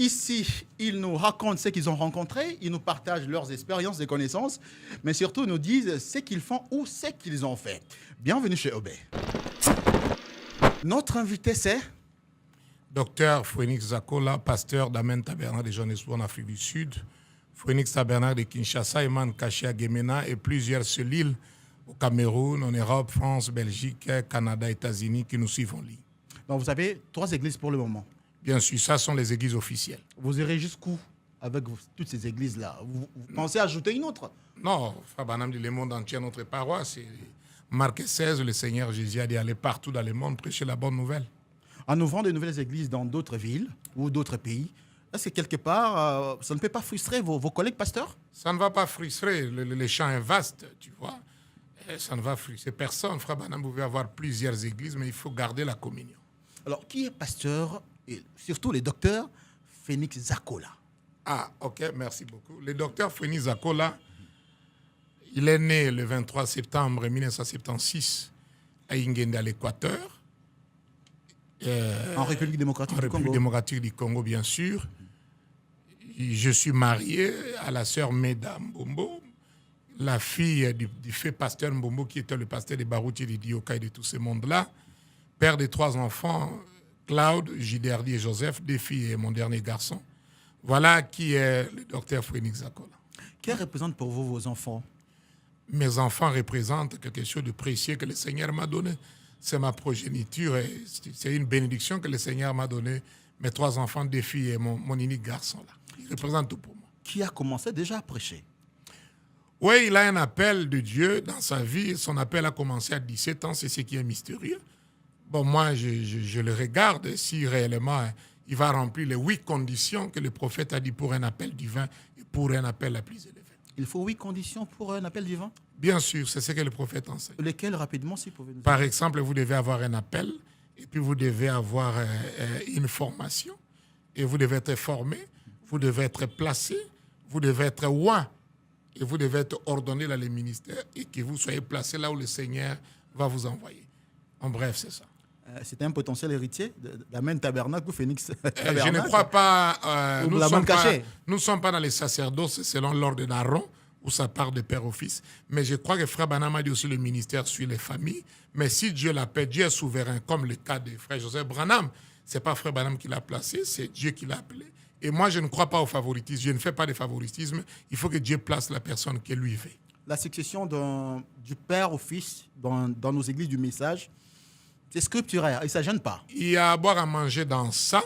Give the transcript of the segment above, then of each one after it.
Ici, ils nous racontent ce qu'ils ont rencontré, ils nous partagent leurs expériences et connaissances, mais surtout nous disent ce qu'ils font ou ce qu'ils ont fait. Bienvenue chez Obé. Notre invité, c'est Docteur Phoenix Zakola, pasteur d'Amen Tabernacle de Johannesburg en Afrique du Sud, Phoenix Tabernacle de Kinshasa, Eman Kaché à Gemena et plusieurs cellules au Cameroun, en Europe, France, Belgique, Canada, États-Unis qui nous suivent en ligne. Donc vous avez 3 églises pour le moment. Bien sûr, ça sont les églises officielles. Vous irez jusqu'où avec toutes ces églises-là? Vous pensez ajouter une autre? Non, Frère Branham dit le monde entier, notre paroisse. C'est Marc 16, le Seigneur Jésus a dit aller partout dans le monde, prêcher la bonne nouvelle. En ouvrant de nouvelles églises dans d'autres villes ou d'autres pays, est-ce que quelque part, ça ne peut pas frustrer vos collègues pasteurs? Ça ne va pas frustrer. Le champ est vaste, tu vois. Et ça ne va frustrer personne. Frère Branham, vous pouvez avoir plusieurs églises, mais il faut garder la communion. Alors, qui est pasteur et surtout les docteurs Phoenix Zakola? Ah, ok, merci beaucoup. Le docteur Phoenix Zakola, il est né le 23 septembre 1976 à Ingende, à l'Équateur. En République démocratique du Congo. République démocratique du Congo, bien sûr. Je suis marié à la sœur Meda Mbombo, la fille du fait pasteur Mbombo, qui était le pasteur de Barouti, de Dioka et de tout ce monde-là. Père de 3 enfants, Claude, Giderdi et Joseph, 2 filles et mon dernier garçon. Voilà qui est le docteur Phoenix Zakola. Qui représente pour vous vos enfants? Mes enfants représentent quelque chose de précieux que le Seigneur m'a donné. C'est ma progéniture et c'est une bénédiction que le Seigneur m'a donné. Mes 3 enfants, 2 filles et mon unique garçon là. Ils représentent tout pour moi. Qui a commencé déjà à prêcher? Oui, il a un appel de Dieu dans sa vie. Son appel a commencé à 17 ans, c'est ce qui est mystérieux. Bon, moi, je le regarde si réellement il va remplir les 8 conditions que le prophète a dit pour un appel divin et pour un appel la plus élevé. Il faut 8 conditions pour un appel divin? Bien sûr, c'est ce que le prophète enseigne. Lesquelles, rapidement, si vous pouvez nous Par exemple, vous devez avoir un appel et puis vous devez avoir une formation et vous devez être formé, vous devez être placé, vous devez être oint et vous devez être ordonné dans les ministères et que vous soyez placé là où le Seigneur va vous envoyer. En bref, c'est ça. C'était un potentiel héritier d'Amen Tabernacle ou Phoenix Tabernacle? Je ne crois pas. Nous ne sommes pas dans les sacerdoces selon l'ordre d'Aaron, où ça part de père au fils. Mais je crois que Frère Branham a dit aussi le ministère suit les familles. Mais si Dieu l'appelle, Dieu est souverain, comme le cas de Frère Joseph Branham. Ce n'est pas Frère Branham qui l'a placé, c'est Dieu qui l'a appelé. Et moi, je ne crois pas au favoritisme. Je ne fais pas de favoritisme. Il faut que Dieu place la personne qui lui veut. La succession du père au fils dans nos églises du message, c'est scripturaire, et ça ne gêne pas. Il y a à boire à manger dans ça.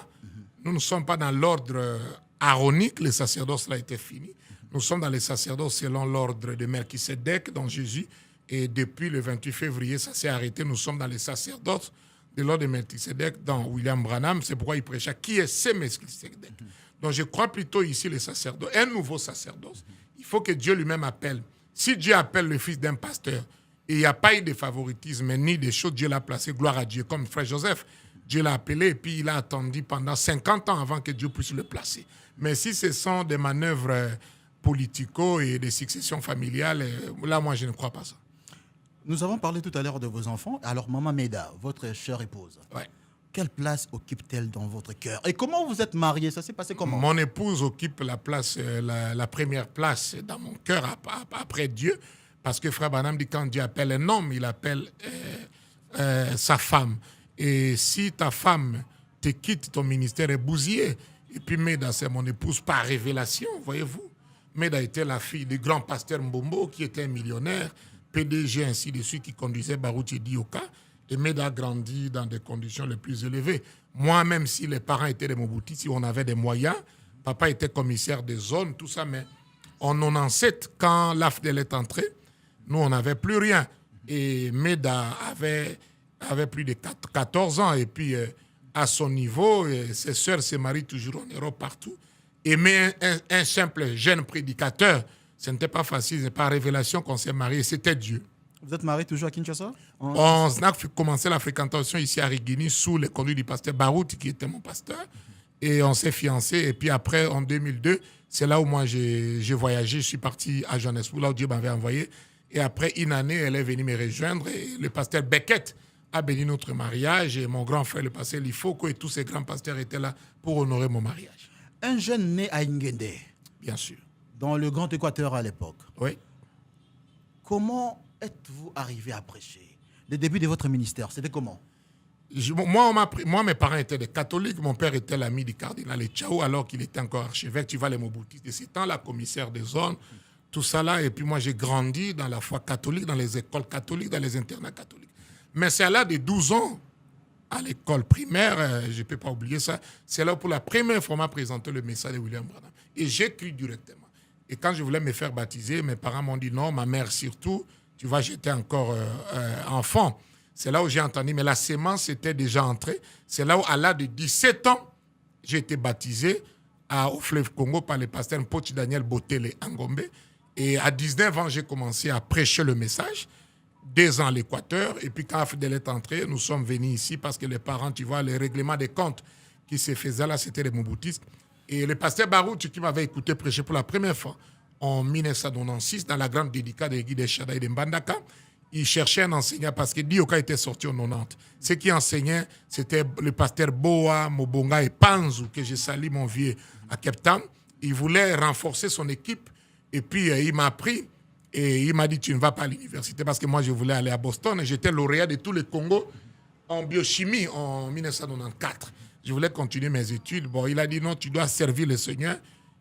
Nous ne sommes pas dans l'ordre aaronique, le sacerdoce là était fini. Nous sommes dans les sacerdoces selon l'ordre de Melchisedec, dans Jésus. Et depuis le 28 février, ça s'est arrêté. Nous sommes dans les sacerdoces de l'ordre de Melchisedec, dans William Branham. C'est pourquoi il prêcha qui est ce Melchisedec. Donc je crois plutôt ici les sacerdoces, un nouveau sacerdoce. Il faut que Dieu lui-même appelle. Si Dieu appelle le fils d'un pasteur, et il n'y a pas eu de favoritisme ni de choses, Dieu l'a placé, gloire à Dieu, comme Frère Joseph. Dieu l'a appelé et puis il a attendu pendant 50 ans avant que Dieu puisse le placer. Mais si ce sont des manœuvres politico et des successions familiales, là, moi, je ne crois pas ça. Nous avons parlé tout à l'heure de vos enfants. Alors, Maman Meda, votre chère épouse, Ouais. quelle place occupe-t-elle dans votre cœur? Et comment vous êtes mariés? Ça s'est passé comment? Mon épouse occupe la place, la première place dans mon cœur après Dieu. Parce que Frère Branham dit quand Dieu appelle un homme, il appelle sa femme. Et si ta femme te quitte, ton ministère est bousillé. Et puis Meda, c'est mon épouse par révélation, voyez-vous. Meda était la fille du grand pasteur Mbombo, qui était un millionnaire, PDG ainsi de suite, qui conduisait Barouti Dioka. Et Meda a grandi dans des conditions les plus élevées. Moi, même si les parents étaient des Mobuti, si on avait des moyens, papa était commissaire des zones, tout ça, mais en 97, quand l'AFDEL est entré, nous, on n'avait plus rien. Et Meda avait plus de 14 ans. Et puis, à son niveau, ses sœurs se marient toujours en Europe, partout. Aimer un simple jeune prédicateur, ce n'était pas facile. C'est par révélation qu'on s'est mariés. C'était Dieu. Vous êtes mariés toujours à Kinshasa? On a commencé la fréquentation ici à Rigini sous les conduits du pasteur Barout, qui était mon pasteur. Et on s'est fiancés. Et puis après, en 2002, c'est là où moi j'ai voyagé. Je suis parti à Johannesburg, là où Dieu m'avait envoyé. Et après une année, elle est venue me rejoindre. Et le pasteur Beckett a béni notre mariage. Et mon grand frère, le pasteur Lifoko, et tous ces grands pasteurs étaient là pour honorer mon mariage. Un jeune né à Ingende, Bien sûr. dans le Grand Équateur à l'époque, Oui. comment êtes-vous arrivé à prêcher? Le début de votre ministère, c'était comment? Moi, mes parents étaient des catholiques. Mon père était l'ami du cardinal Echao alors qu'il était encore archevêque. Tu vois, les Moboutistes de ces temps-là, commissaire des zones, tout ça là. Et puis moi, j'ai grandi dans la foi catholique, dans les écoles catholiques, dans les internats catholiques. Mais c'est à l'âge de 12 ans, à l'école primaire, je ne peux pas oublier ça, c'est là pour la première fois, on m'a présenté le message de William Branham. Et j'ai cru directement. Et quand je voulais me faire baptiser, mes parents m'ont dit non, ma mère surtout, tu vois, j'étais encore enfant. C'est là où j'ai entendu, mais la sémence était déjà entrée. C'est là où, à l'âge de 17 ans, j'ai été baptisé au fleuve Congo par le pasteur Mpoti Daniel Botele Angombe. Et à 19 ans, j'ai commencé à prêcher le message. 2 ans à l'Équateur. Et puis, quand Afidel est entré, nous sommes venus ici parce que les parents, tu vois, les règlements des comptes qui se faisaient là, c'était les Moboutistes. Et le pasteur Barouti, qui m'avait écouté prêcher pour la première fois en 1996, dans la grande dédicace de Guy Deschada et de Mbandaka, il cherchait un enseignant parce que Dioka était sorti en 90. Ce qui enseignait, c'était le pasteur Boa, Mobonga et Panzu, que j'ai sali mon vieux à Cape Town. Il voulait renforcer son équipe et puis il m'a pris et il m'a dit tu ne vas pas à l'université parce que moi je voulais aller à Boston et j'étais lauréat de tous les Congos en biochimie en 1994. Je voulais continuer mes études. Bon, il a dit non, tu dois servir le Seigneur.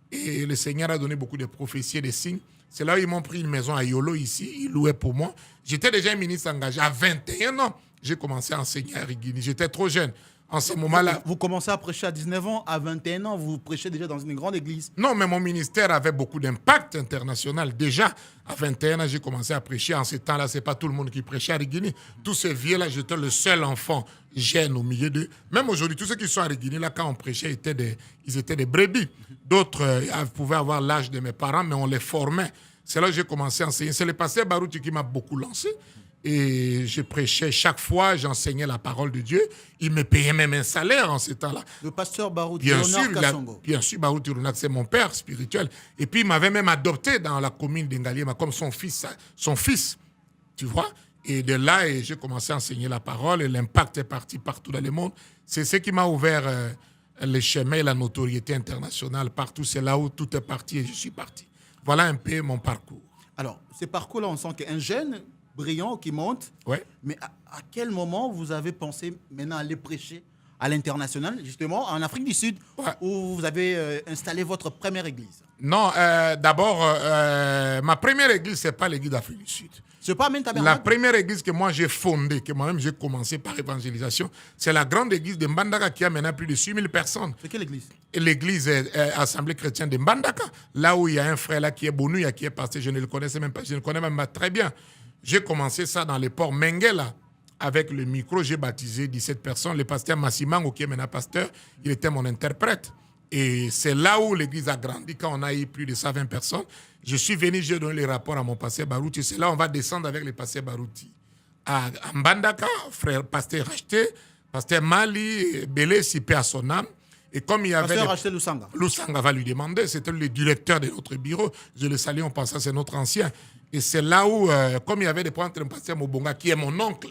Et le Seigneur a donné beaucoup de prophéties et de signes. C'est là où ils m'ont pris une maison à Yolo, ici. Ils louaient pour moi. J'étais déjà un ministre engagé. À 21 ans, j'ai commencé à enseigner à Rigini. J'étais trop jeune. En ce moment-là... Vous commencez à prêcher à 19 ans. À 21 ans, vous prêchez déjà dans une grande église. Non, mais mon ministère avait beaucoup d'impact international. Déjà, à 21 ans, j'ai commencé à prêcher. En ce temps-là, ce n'est pas tout le monde qui prêchait à Rigini. Tous ces vieux-là, j'étais le seul enfant jeune au milieu d'eux. Même aujourd'hui, tous ceux qui sont à Rigini, là, quand on prêchait, ils étaient des brebis. D'autres pouvaient avoir l'âge de mes parents, mais on les formait. C'est là que j'ai commencé à enseigner. C'est le pasteur Barouti qui m'a beaucoup lancé. Et je prêchais chaque fois, j'enseignais la parole de Dieu. Il me payait même un salaire en ce temps-là. Le pasteur Barouti, bien sûr, Barouti Runak, c'est mon père spirituel. Et puis, il m'avait même adopté dans la commune d'Ingaliema comme son fils, tu vois. Et de là, j'ai commencé à enseigner la parole et l'impact est parti partout dans le monde. C'est ce qui m'a ouvert les chemins et la notoriété internationale partout. C'est là où tout est parti et je suis parti. Voilà un peu mon parcours. Alors, ce parcours-là, on sent qu'un jeune brillant qui monte. Ouais. Mais à quel moment vous avez pensé maintenant aller prêcher à l'international, justement en Afrique du Sud, où vous avez installé votre première église? Non, d'abord, ma première église, ce n'est pas l'église d'Afrique du Sud. C'est pas même La première église que moi j'ai fondée, que moi-même j'ai commencé par évangélisation, c'est la grande église de Mbandaka qui a maintenant plus de 6000 personnes. C'est quelle église? L'église Assemblée chrétienne de Mbandaka, là où il y a un frère là qui est Bonouya, qui est passé, je ne le connaissais même pas, je ne le connais même pas très bien. J'ai commencé ça dans les ports Menguela. Avec le micro, j'ai baptisé 17 personnes. Le pasteur Massimango, qui est maintenant pasteur, il était mon interprète. Et c'est là où l'église a grandi, quand on a eu plus de 120 personnes. Je suis venu, j'ai donné les rapports à mon pasteur Barouti. C'est là où on va descendre avec le pasteur Barouti. À Mbandaka, frère pasteur Racheté, pasteur Mali, Belé, Sipé à son âme. Et comme il y avait... Pasteur Racheté Lusanga. Lusanga va lui demander, c'était le directeur de notre bureau. Je le salue, on pensait que c'est notre ancien. Et c'est là où, comme il y avait des points entre le pasteur Mobonga, qui est mon oncle,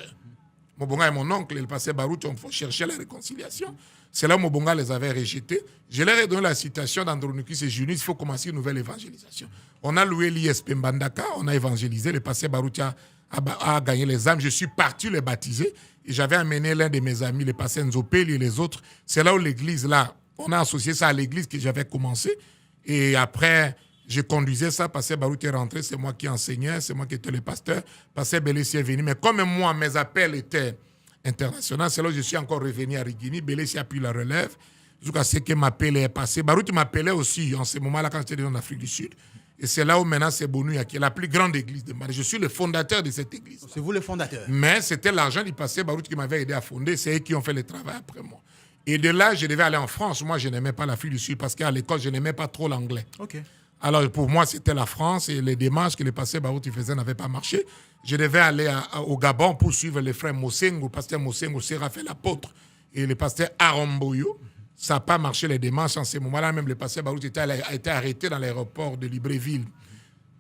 Mobonga est mon oncle, et le pasteur Barouti, on faut chercher la réconciliation. C'est là où Mobonga les avait rejetés. Je leur ai donné la citation d'Andronikis et Junis, il faut commencer une nouvelle évangélisation. On a loué l'ISP Mbandaka, on a évangélisé, le pasteur Barouti a gagné les âmes. Je suis parti les baptiser et j'avais amené l'un de mes amis, le pasteur Nzopeli et les autres. C'est là où l'église, là, on a associé ça à l'église que j'avais commencé. Et après, je conduisais ça, pasteur Barouti est rentré, c'est moi qui enseignais, c'est moi qui étais le pasteur. Pasteur Belessi est venu, mais comme moi, mes appels étaient internationaux, c'est là où je suis encore revenu à Rigini. Belessi a pris la relève, jusqu'à ce que m'appelait est passé. Barouti m'appelait aussi en ce moment-là quand j'étais en Afrique du Sud. Et c'est là où maintenant c'est Bonouya, qui est la plus grande église de Mali. Je suis le fondateur de cette église. C'est vous le fondateur? Mais c'était l'argent du passé Barouti qui m'avait aidé à fonder. C'est eux qui ont fait le travail après moi. Et de là, je devais aller en France. Moi, je n'aimais pas l'Afrique du Sud parce qu'à l'école, je n'aimais pas trop l'anglais. Okay. Alors, pour moi, c'était la France et les démarches que le pasteur Barouti faisait n'avaient pas marché. Je devais aller au Gabon pour suivre les frères Mosengo. Le pasteur Mosengo, c'est Raphaël l'apôtre. Et le pasteur Aromboyo. Ça n'a pas marché les démarches. En ce moment-là, même le pasteur Barouti a été arrêté dans l'aéroport de Libreville.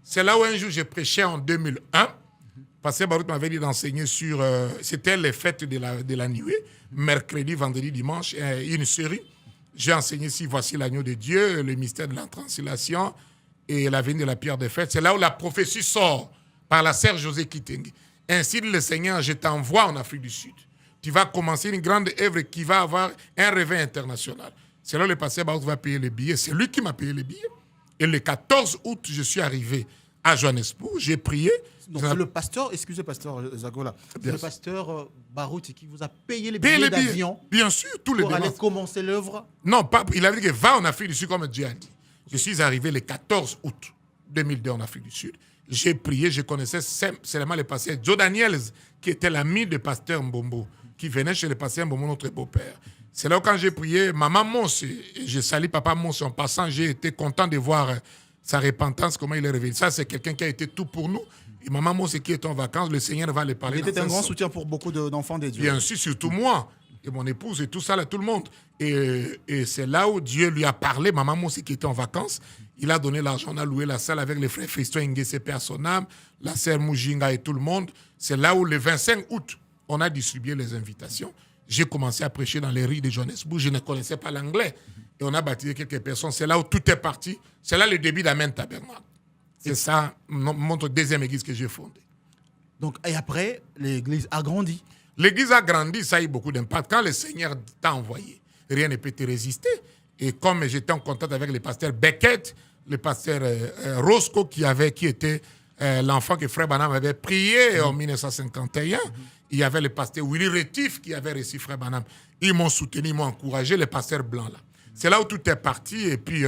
C'est là où un jour, j'ai prêché en 2001. Le pasteur Barouti m'avait dit d'enseigner sur... c'était les fêtes de la nuée. Mercredi, vendredi, dimanche, une série. J'ai enseigné ici, voici l'agneau de Dieu, le mystère de la translation et la venue de la pierre de fête. C'est là où la prophétie sort par la sœur José Kitenge. Ainsi dit le Seigneur, je t'envoie en Afrique du Sud. Tu vas commencer une grande œuvre qui va avoir un réveil international. C'est là où le pasteur Baouz va payer les billets. C'est lui qui m'a payé les billets. Et le 14 août, je suis arrivé à Johannesburg. J'ai prié. Donc c'est le pasteur, excusez pasteur Zagola, c'est le pasteur Barouti qui vous a payé les billets d'avion. Bien sûr, tous les pour aller commencer l'œuvre. Non, pas, il avait dit que va en Afrique du Sud comme Dieu a dit. Je suis arrivé le 14 août 2002 en Afrique du Sud. J'ai prié, je connaissais seulement le pasteur Joe Daniels, qui était l'ami de pasteur Mbombo, qui venait chez le pasteur Mbombo, notre beau-père. C'est là où quand j'ai prié, maman Mons, je salue papa Mons en passant, j'ai été content de voir sa repentance, comment il est réveillé. Ça, c'est quelqu'un qui a été tout pour nous. Et maman Mons qui est en vacances, le Seigneur va le parler. Il était un grand soutien pour beaucoup d'enfants des dieux. Bien sûr, surtout moi. Et mon épouse et tout ça, là, tout le monde. Et c'est là où Dieu lui a parlé. Maman Mons qui était en vacances, il a donné l'argent, on a loué la salle avec les frères Feston Ngese Personnam, la sœur Mujinga et tout le monde. C'est là où le 25 août, on a distribué les invitations. J'ai commencé à prêcher dans les rues de Johannesburg. Je ne connaissais pas l'anglais. Et on a baptisé quelques personnes. C'est là où tout est parti. C'est là le début d'Amen Tabernacle. C'est ça, notre deuxième église que j'ai fondée. Donc, et après, l'église a grandi. L'église a grandi, ça a eu beaucoup d'impact. Quand le Seigneur t'a envoyé, rien ne peut te résister. Et comme j'étais en contact avec le pasteur Beckett, le pasteur Roscoe, qui était l'enfant que Frère Branham avait prié en 1951, il y avait le pasteur Willy Rétif qui avait reçu Frère Branham. Ils m'ont soutenu, ils m'ont encouragé, le pasteur blanc là. C'est là où tout est parti. Et puis,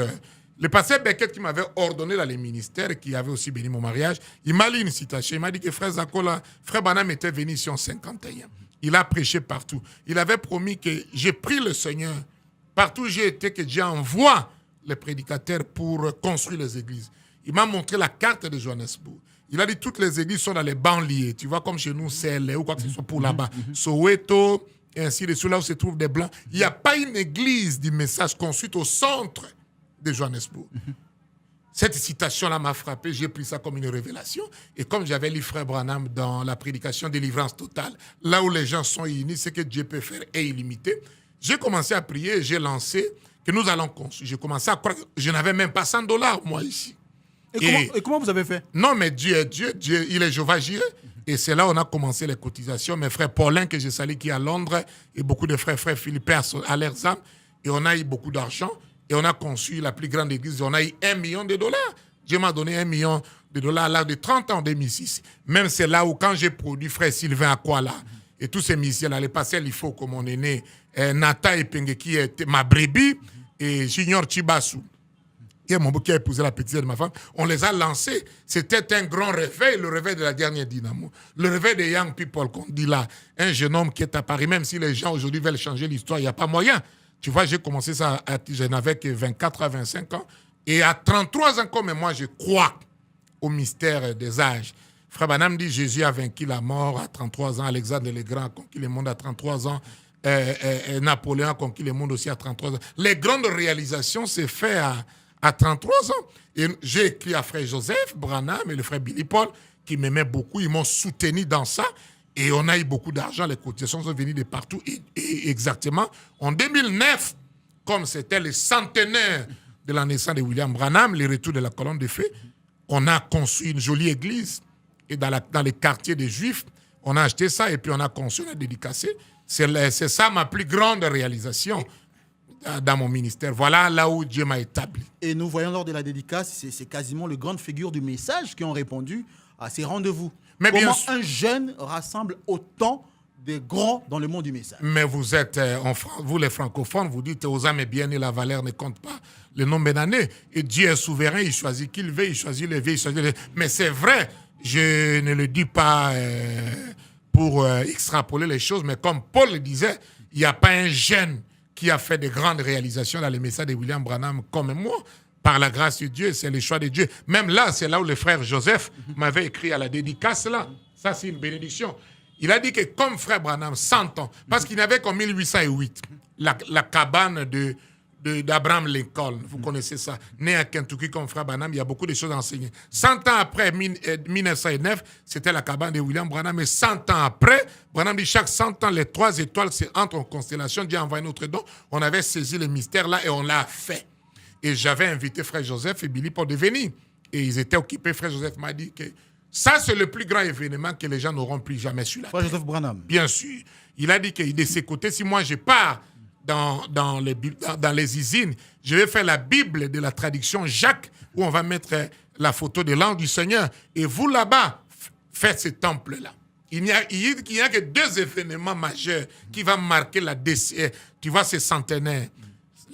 le pasteur Beckett qui m'avait ordonné dans les ministères, qui avait aussi béni mon mariage, il m'a lu une citation. Il m'a dit que Frère Zakola, Frère Branham était venu ici en 51. Il a prêché partout. Il avait promis que j'ai pris le Seigneur. Partout où j'ai été, que Dieu envoie les prédicateurs pour construire les églises. Il m'a montré la carte de Johannesburg. Il a dit toutes les églises sont dans les banlieues. Tu vois, comme chez nous, c'est ou quoi que ce soit pour là-bas. Soweto, et ainsi de suite, là où se trouvent des Blancs. Il n'y a pas une église du message construite au centre de Johannesburg. Cette citation-là m'a frappé, j'ai pris ça comme une révélation. Et comme j'avais lu Frère Branham dans la prédication délivrance totale, là où les gens sont unis, ce que Dieu peut faire est illimité. J'ai commencé à prier et j'ai lancé que nous allons construire. J'ai commencé à croire que je n'avais même pas $100, moi, ici. Et comment vous avez fait? Non, mais Dieu est Dieu, il est Jéhovah Jireh. Et c'est là où on a commencé les cotisations. Mes frères Paulin, que je salue, qui est à Londres, et beaucoup de frères Philippe à l'Erzam. Et on a eu beaucoup d'argent. Et on a conçu la plus grande église. On a eu $1 million. Dieu m'a donné $1 million à l'âge de 30 ans en 2006. Même c'est là où, quand j'ai produit frère Sylvain Akwala et tous ces musiciens-là, les pasteurs, il faut que mon aîné, Nata Epenge, qui était ma brebis, et Junior Chibasu, qui a épousé la petite de ma femme, on les a lancés. C'était un grand réveil, le réveil de la dernière dynamo. Le réveil des young people qu'on dit là. Un jeune homme qui est à Paris, même si les gens aujourd'hui veulent changer l'histoire, il n'y a pas moyen. Tu vois, j'ai commencé ça, je n'avais que 24 à 25 ans. Et à 33 ans, comme moi, je crois au mystère des âges. Frère Branham dit, Jésus a vaincu la mort à 33 ans, Alexandre le Grand a conquis le monde à 33 ans, Napoléon a conquis le monde aussi à 33 ans. Les grandes réalisations s'est fait à 33 ans. Et j'ai écrit à frère Joseph Branham et le frère Billy Paul, qui m'aimaient beaucoup, ils m'ont soutenu dans ça. Et on a eu beaucoup d'argent, les cotisations sont venues de partout. Et exactement, en 2009, comme c'était le centenaire de la naissance de William Branham, le retour de la colonne de feu, on a construit une jolie église. Et dans les quartiers des Juifs, on a acheté ça et puis on a conçu, on a dédicacé. C'est ça ma plus grande réalisation dans mon ministère. Voilà là où Dieu m'a établi. Et nous voyons lors de la dédicace, c'est quasiment les grandes figures du message qui ont répondu à ces rendez-vous. Mais comment un jeune rassemble autant de grands dans le monde du message? Mais vous êtes, vous les francophones, vous dites aux âmes bien et la valeur ne compte pas le nombre d'années. Et Dieu est souverain, il choisit qui il veut, il choisit les vieux, il choisit les... Mais c'est vrai, je ne le dis pas pour extrapoler les choses, mais comme Paul le disait, il n'y a pas un jeune qui a fait de grandes réalisations dans les messages de William Branham comme moi. Par la grâce de Dieu, c'est le choix de Dieu. Même là, c'est là où le frère Joseph m'avait écrit à la dédicace là. Ça, c'est une bénédiction. Il a dit que comme frère Branham, 100 ans, parce qu'il n'avait qu'en 1808, la cabane de d'Abraham Lincoln. Vous connaissez ça. Né à Kentucky comme frère Branham, il y a beaucoup de choses à enseigner. 100 ans après 1909, c'était la cabane de William Branham. Et 100 ans après, Branham dit chaque 100 ans, les 3 étoiles entrent en constellation. Dieu a envoyé notre don. On avait saisi le mystère là et on l'a fait. Et j'avais invité frère Joseph et Billy pour devenir. Et ils étaient occupés. Frère Joseph m'a dit que ça, c'est le plus grand événement que les gens n'auront plus jamais su. Frère Joseph Branham. Bien sûr. Il a dit que de ses côtés, si moi je pars dans les usines, je vais faire la Bible de la traduction Jacques, où on va mettre la photo de l'ange du Seigneur. Et vous, là-bas, faites ce temple-là. Il n'y a que 2 événements majeurs qui vont marquer tu vois, ces centenaires.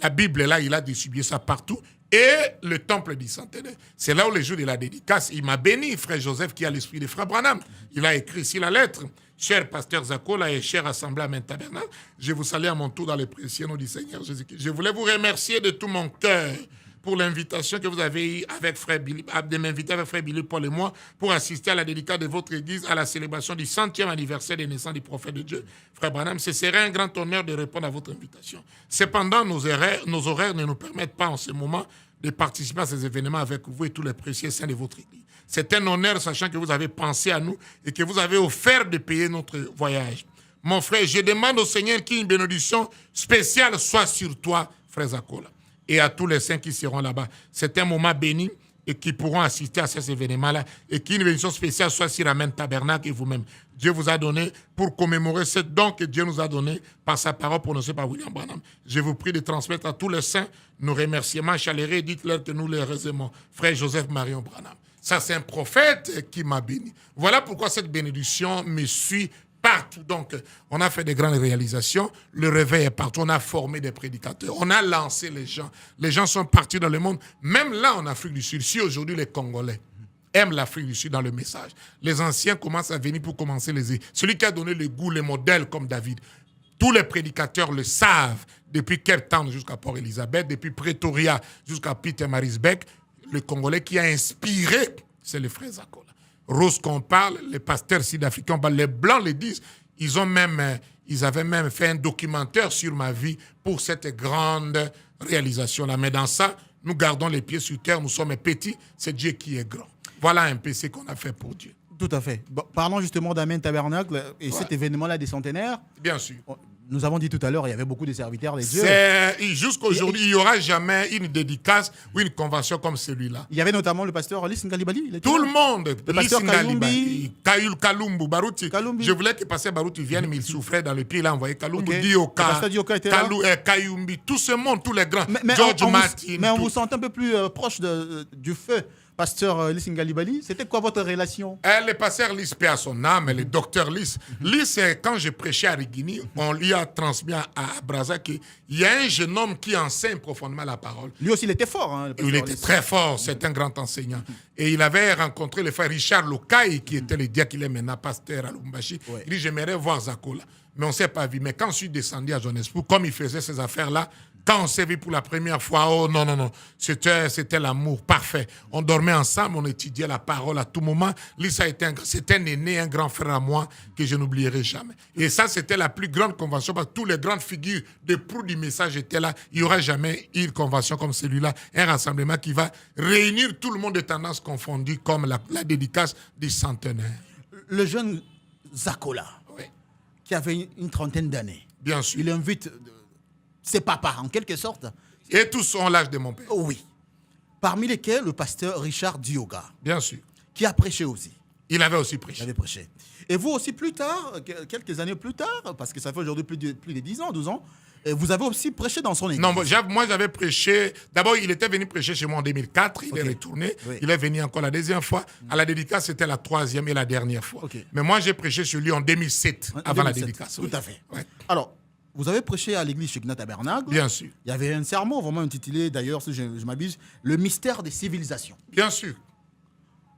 La Bible, là, il a distribué ça partout. Et le temple du centenaire. C'est là où le jour de la dédicace, il m'a béni, frère Joseph, qui a l'esprit de frère Branham. Il a écrit ici la lettre. Cher pasteur Zakola et cher assemblée à Tabernacle, je vous salue à mon tour dans le précieux nom du Seigneur Jésus-Christ. Je voulais vous remercier de tout mon cœur pour l'invitation que vous avez eue avec frère Billy, de m'inviter avec frère Billy Paul et moi pour assister à la dédicace de votre église à la célébration du 100e anniversaire de naissance du prophète de Dieu. Frère Branham, ce serait un grand honneur de répondre à votre invitation. Cependant, nos horaires ne nous permettent pas en ce moment de participer à ces événements avec vous et tous les précieux saints de votre église. C'est un honneur, sachant que vous avez pensé à nous et que vous avez offert de payer notre voyage. Mon frère, je demande au Seigneur qu'une bénédiction spéciale soit sur toi, frère Zakola, et à tous les saints qui seront là-bas. C'est un moment béni et qui pourront assister à ces événements-là et qu'une bénédiction spéciale soit sur Amen Tabernacle et vous-même. Dieu vous a donné pour commémorer ce don que Dieu nous a donné par sa parole prononcée par William Branham. Je vous prie de transmettre à tous les saints nos remerciements chaleureux et dites-leur que nous les aimons. Frère Joseph Marion Branham. Ça, c'est un prophète qui m'a béni. Voilà pourquoi cette bénédiction me suit partout. Donc, on a fait des grandes réalisations. Le réveil est partout. On a formé des prédicateurs. On a lancé les gens. Les gens sont partis dans le monde. Même là, en Afrique du Sud, si aujourd'hui les Congolais aiment l'Afrique du Sud dans le message, les anciens commencent à venir pour commencer les... Celui qui a donné le goût, les modèles comme David, tous les prédicateurs le savent. Depuis Cape Town jusqu'à Port-Elizabeth, depuis Pretoria jusqu'à Pietermaritzburg, le Congolais qui a inspiré, c'est le frère Zakola. Rose qu'on parle, les pasteurs sud-africains, les Blancs le disent. Ils avaient même fait un documentaire sur ma vie pour cette grande réalisation-là. Mais dans ça, nous gardons les pieds sur terre, nous sommes petits, c'est Dieu qui est grand. Voilà un peu ce qu'on a fait pour Dieu. Tout à fait. Bon, parlons justement d'Amen Tabernacle et cet événement-là des centenaires. Bien sûr. Nous avons dit tout à l'heure, il y avait beaucoup de serviteurs de Dieu. Jusqu'aujourd'hui, il n'y aura jamais une dédicace ou une convention comme celui-là. Il y avait notamment le pasteur Lys Ngalibali. Tout le monde. Le pasteur Kayumbi. Kalumbu, Barouti. Kalumbi. Je voulais que pasteur Barouti vienne, mais il souffrait dans le pied. Il a envoyé Kalumbu, Okay. Dioka, Le pasteur Dioka était là. Kayumbi. Tout ce monde, tous les grands. George Martin. Mais on vous sent un peu plus proche du feu. Pasteur Lys Ngalibali, c'était quoi votre relation? Le pasteur Lys, paix à son âme, le docteur Lys. Lys, quand je prêchais à Rigini, on lui a transmis à Brazza qu'il y a un jeune homme qui enseigne profondément la parole. Lui aussi, il était fort. Hein, il était très fort, c'est un grand enseignant. Et il avait rencontré le frère Richard Lokai, qui était le diacre, il est maintenant pasteur à Lubumbashi. Ouais. Il dit, j'aimerais voir Zakola. Mais on ne s'est pas vu. Mais quand je suis descendu à Johannesburg, comme il faisait ces affaires-là, quand on s'est vu pour la première fois, oh non, c'était l'amour parfait. On dormait ensemble, on étudiait la parole à tout moment. C'était un aîné, un grand frère à moi que je n'oublierai jamais. Et ça, c'était la plus grande convention parce que toutes les grandes figures de proue du message étaient là. Il n'y aura jamais une convention comme celui-là, un rassemblement qui va réunir tout le monde de tendances confondues comme la dédicace du centenaire. Le jeune Zakola, oui, qui avait une trentaine d'années, bien sûr, il invite ses papas, en quelque sorte. Et tous ont l'âge de mon père. Oui. Parmi lesquels le pasteur Richard Dioga. Bien sûr. Qui a prêché aussi. Il avait aussi prêché. Il avait prêché. Et vous aussi, plus tard, quelques années plus tard, parce que ça fait aujourd'hui plus de 10 ans, 12 ans, vous avez aussi prêché dans son église. Non, moi j'avais prêché. D'abord, il était venu prêcher chez moi en 2004. Il est retourné. Oui. Il est venu encore la deuxième fois. À la dédicace, c'était la troisième et la dernière fois. Okay. Mais moi, j'ai prêché sur lui en 2007, avant la dédicace. Tout à fait. Ouais. Alors, vous avez prêché à l'église Shekina Tabernacle. Bien sûr. Il y avait un sermon vraiment intitulé, d'ailleurs, si je m'abuse, Le mystère des civilisations. Bien sûr.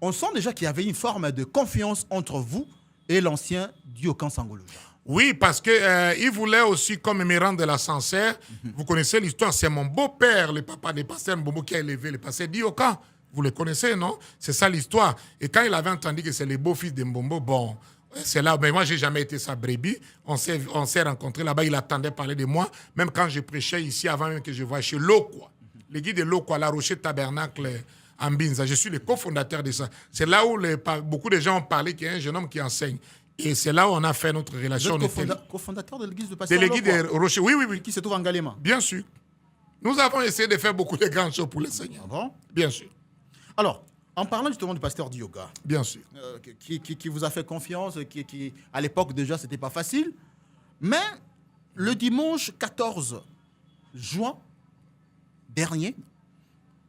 On sent déjà qu'il y avait une forme de confiance entre vous et l'ancien Diokan Sangoloja. Oui, parce qu'il voulait aussi, comme me rendre de la Sancerre, vous connaissez l'histoire, c'est mon beau-père, le papa des pasteurs Mbombo, qui a élevé le pasteur Diokan. Vous le connaissez, non? C'est ça l'histoire. Et quand il avait entendu que c'est le beau-fils de Mbombo, bon, C'est là, mais moi, j'ai jamais été sa brebis. On s'est rencontrés là-bas, il attendait parler de moi, même quand je prêchais ici, avant même que je voie chez Lokwa. L'église de Lokwa, la Rocher Tabernacle en Binza. Je suis le cofondateur de ça. C'est là où beaucoup de gens ont parlé qu'il y a un jeune homme qui enseigne. Et c'est là où on a fait notre relation. Vous êtes cofondateur de l'église de Pasteur de l'église de Rocher, oui, oui, oui. Qui se trouve en Galéma. Bien sûr. Nous avons essayé de faire beaucoup de grandes choses pour le Seigneur. Ah bon? Bien sûr. Alors, en parlant justement du pasteur Dioka, Bien sûr. qui vous a fait confiance, qui à l'époque déjà, c'était pas facile, mais le dimanche 14 juin dernier,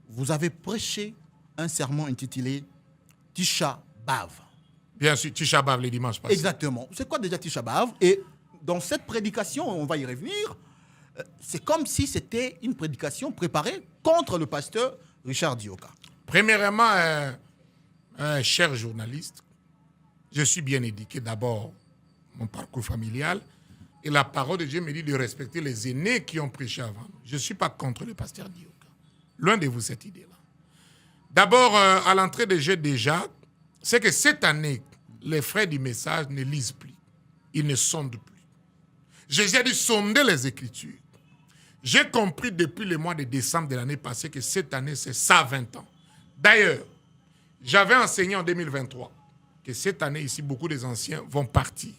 vous avez prêché un sermon intitulé Tisha B'Av. Bien sûr, Tisha B'Av les dimanches passés. Exactement. C'est quoi déjà Tisha B'Av? Et dans cette prédication, on va y revenir, c'est comme si c'était une prédication préparée contre le pasteur Richard Dioka. Premièrement, cher journaliste, je suis bien éduqué. D'abord, mon parcours familial. Et la parole de Dieu me dit de respecter les aînés qui ont prêché avant. Je ne suis pas contre le pasteur Dioka. Loin de vous cette idée-là. D'abord, à l'entrée de jeu déjà, c'est que cette année, les frères du message ne lisent plus. Ils ne sondent plus. Jésus a dit sonder les Écritures. J'ai compris depuis le mois de décembre de l'année passée que cette année, c'est 120 ans. D'ailleurs, j'avais enseigné en 2023 que cette année, ici, beaucoup des anciens vont partir.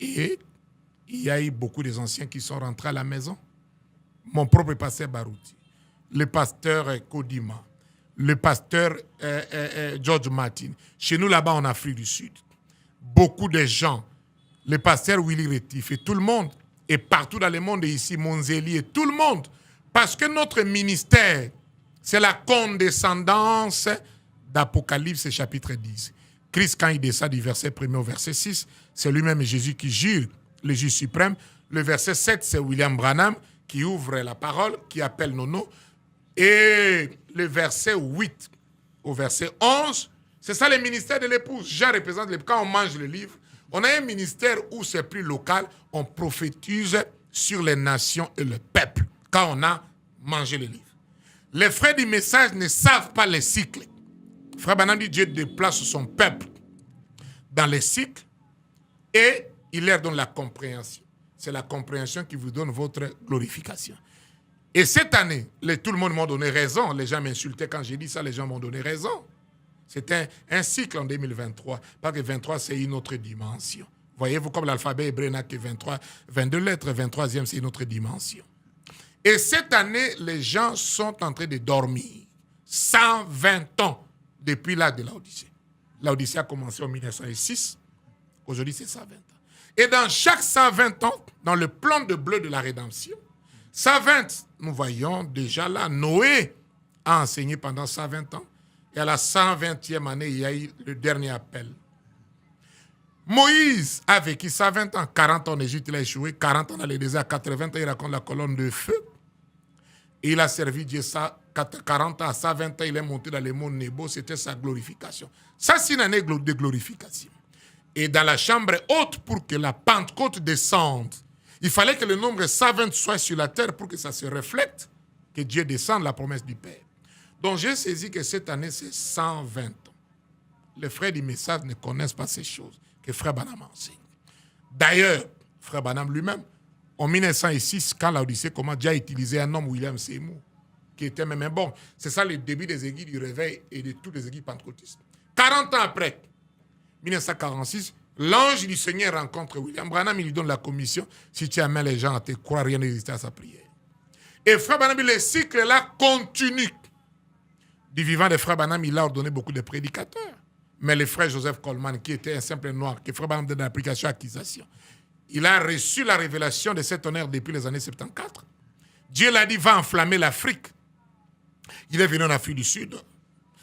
Et il y a eu beaucoup des anciens qui sont rentrés à la maison. Mon propre pasteur Barouti, le pasteur Kodima, le pasteur George Martin. Chez nous, là-bas, en Afrique du Sud, beaucoup de gens, le pasteur Willy Rétif et tout le monde, et partout dans le monde, et ici, Monzeli et tout le monde, parce que notre ministère, c'est la condescendance d'Apocalypse chapitre 10. Christ, quand il descend du verset 1er au verset 6, c'est lui-même Jésus qui jure, le juge suprême. Le verset 7, c'est William Branham qui ouvre la parole, qui appelle Nono. Et le verset 8 au verset 11, c'est ça le ministère de l'épouse. Jean représente l'épouse. Quand on mange le livre, on a un ministère où c'est plus local, on prophétise sur les nations et le peuple, quand on a mangé le livre. Les frères du message ne savent pas les cycles. Frère Branham dit Dieu déplace son peuple dans les cycles et il leur donne la compréhension. C'est la compréhension qui vous donne votre glorification. Et cette année, tout le monde m'a donné raison. Les gens m'insultaient quand j'ai dit ça, les gens m'ont donné raison. C'était un cycle en 2023. Parce que 23, c'est une autre dimension. Voyez-vous, comme l'alphabet hébreu n'a que 23, 22 lettres, 23e, c'est une autre dimension. Et cette année, les gens sont en train de dormir. 120 ans depuis l'âge de l'Odyssée. L'Odyssée a commencé en 1906. Aujourd'hui, c'est 120 ans. Et dans chaque 120 ans, dans le plan de bleu de la rédemption, 120, nous voyons déjà là, Noé a enseigné pendant 120 ans. Et à la 120e année, il y a eu le dernier appel. Moïse a vécu 120 ans, 40 ans en Égypte, il a échoué, 40 ans dans le désert, 80 ans, il raconte la colonne de feu. Et il a servi Dieu 40 ans, à 120 ans, il est monté dans les monts Nebo, c'était sa glorification. Ça, c'est une année de glorification. Et dans la chambre haute, pour que la Pentecôte descende, il fallait que le nombre 120 soit sur la terre pour que ça se reflète, que Dieu descende, la promesse du Père. Donc j'ai saisi que cette année, c'est 120 ans. Les frères du message ne connaissent pas ces choses que Frère Branham enseigne. D'ailleurs, Frère Branham lui-même, en 1906, quand l'Odyssée commence, déjà utilisé un homme, William Seymour, qui était même un bon. C'est ça le début des églises du réveil et de toutes les églises pentecôtistes. 40 ans après, 1946, l'ange du Seigneur rencontre William Branham, il lui donne la commission. Si tu amènes les gens à te croire, rien n'existe à sa prière. Et Frère Branham, le cycle là continue. Du vivant de Frère Branham, il a ordonné beaucoup de prédicateurs. Mais le frère Joseph Coleman, qui était un simple noir, que Frère Branham donne l'application accusation, il a reçu la révélation de cet honneur depuis les années 74. Dieu l'a dit, va enflammer l'Afrique. Il est venu en Afrique du Sud.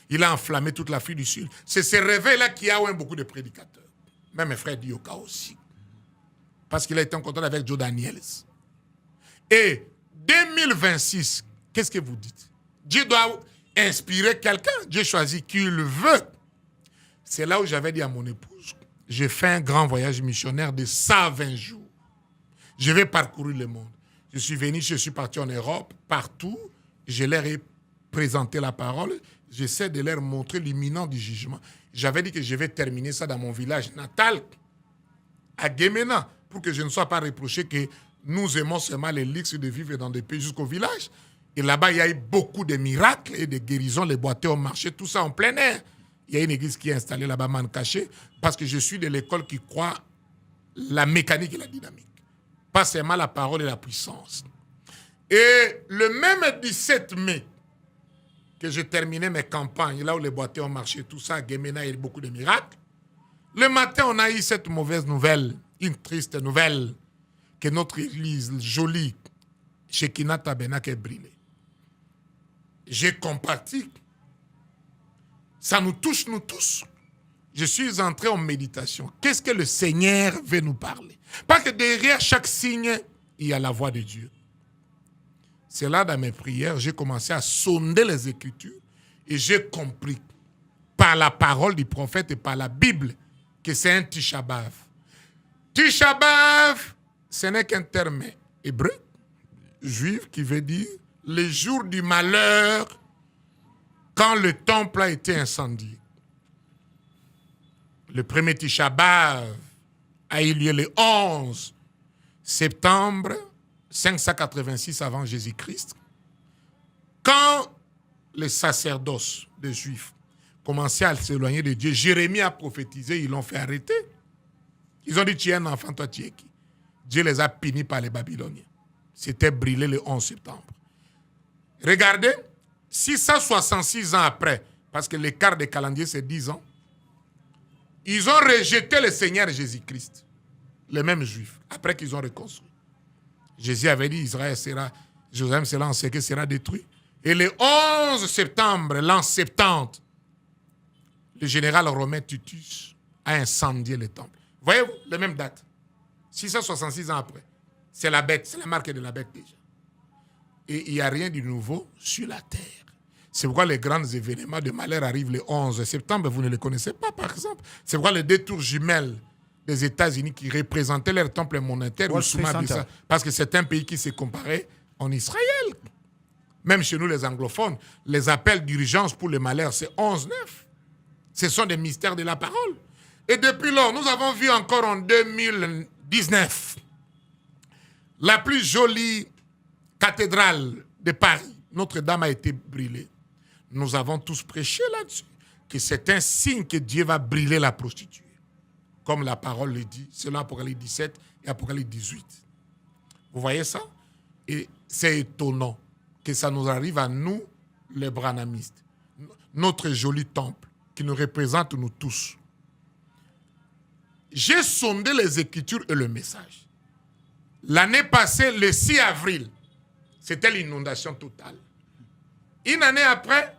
Il a enflammé toute l'Afrique du Sud. C'est ce réveil-là qui a eu beaucoup de prédicateurs. Même mes frères Dioka aussi. Parce qu'il a été en contact avec Joe Daniels. Et 2026, qu'est-ce que vous dites? Dieu doit inspirer quelqu'un. Dieu choisit qui il veut. C'est là où j'avais dit à mon épouse, j'ai fait un grand voyage missionnaire de 120 jours. Je vais parcourir le monde. Je suis venu, je suis parti en Europe, partout. Je leur ai présenté la parole. J'essaie de leur montrer l'imminent du jugement. J'avais dit que je vais terminer ça dans mon village natal, à Guémena, pour que je ne sois pas reproché que nous aimons seulement les luxes de vivre dans des pays jusqu'au village. Et là-bas, il y a eu beaucoup de miracles et de guérisons, les boîtiers ont marché, tout ça en plein air. Il y a une église qui est installée là-bas, Mancaché, parce que je suis de l'école qui croit la mécanique et la dynamique. Pas seulement la parole et la puissance. Et le même 17 mai, que je terminais mes campagnes, là où les boîtiers ont marché, tout ça, à Guémena, il y a eu beaucoup de miracles. Le matin, on a eu cette mauvaise nouvelle, une triste nouvelle, que notre église jolie, Shekinah Tabernacle, est brûlée. J'ai compati. Ça nous touche, nous tous. Je suis entré en méditation. Qu'est-ce que le Seigneur veut nous parler? Parce que derrière chaque signe, il y a la voix de Dieu. C'est là, dans mes prières, j'ai commencé à sonder les Écritures et j'ai compris, par la parole du prophète et par la Bible, que c'est un Tisha B'Av. Tisha B'Av, ce n'est qu'un terme hébreu, juif, qui veut dire le jour du malheur, quand le temple a été incendié. Le premier Tisha B'Av a eu lieu le 11 septembre 586 avant Jésus-Christ, quand les sacerdoces des Juifs commençaient à s'éloigner de Dieu. Jérémie a prophétisé, ils l'ont fait arrêter. Ils ont dit, tu es un enfant, toi tu es qui? Dieu les a punis par les Babyloniens. C'était brûlé le 11 septembre. Regardez, 666 ans après, parce que l'écart des calendriers c'est 10 ans, ils ont rejeté le Seigneur Jésus-Christ, les mêmes Juifs, après qu'ils ont reconstruit. Jésus avait dit, Jérusalem sera encerclée, sera détruit. Et le 11 septembre, l'an 70, le général romain Titus a incendié le temple. Voyez-vous, les mêmes dates. 666 ans après. C'est la bête, c'est la marque de la bête déjà. Et il n'y a rien de nouveau sur la terre. C'est pourquoi les grands événements de malheur arrivent le 11 septembre. Vous ne les connaissez pas, par exemple. C'est pourquoi les deux tours jumelles des États-Unis qui représentaient leur temple monétaire, parce que c'est un pays qui s'est comparé en Israël. Même chez nous, les anglophones, les appels d'urgence pour le malheur, c'est 11-9. Ce sont des mystères de la parole. Et depuis lors, nous avons vu encore en 2019 la plus jolie cathédrale de Paris, Notre-Dame, a été brûlée. Nous avons tous prêché là-dessus, que c'est un signe que Dieu va brûler la prostituée. Comme la parole le dit, selon Apocalypse 17 et Apocalypse 18. Vous voyez ça? Et c'est étonnant que ça nous arrive à nous, les branhamistes. Notre joli temple qui nous représente nous tous. J'ai sondé les Écritures et le message. L'année passée, le 6 avril, c'était l'inondation totale. Une année après,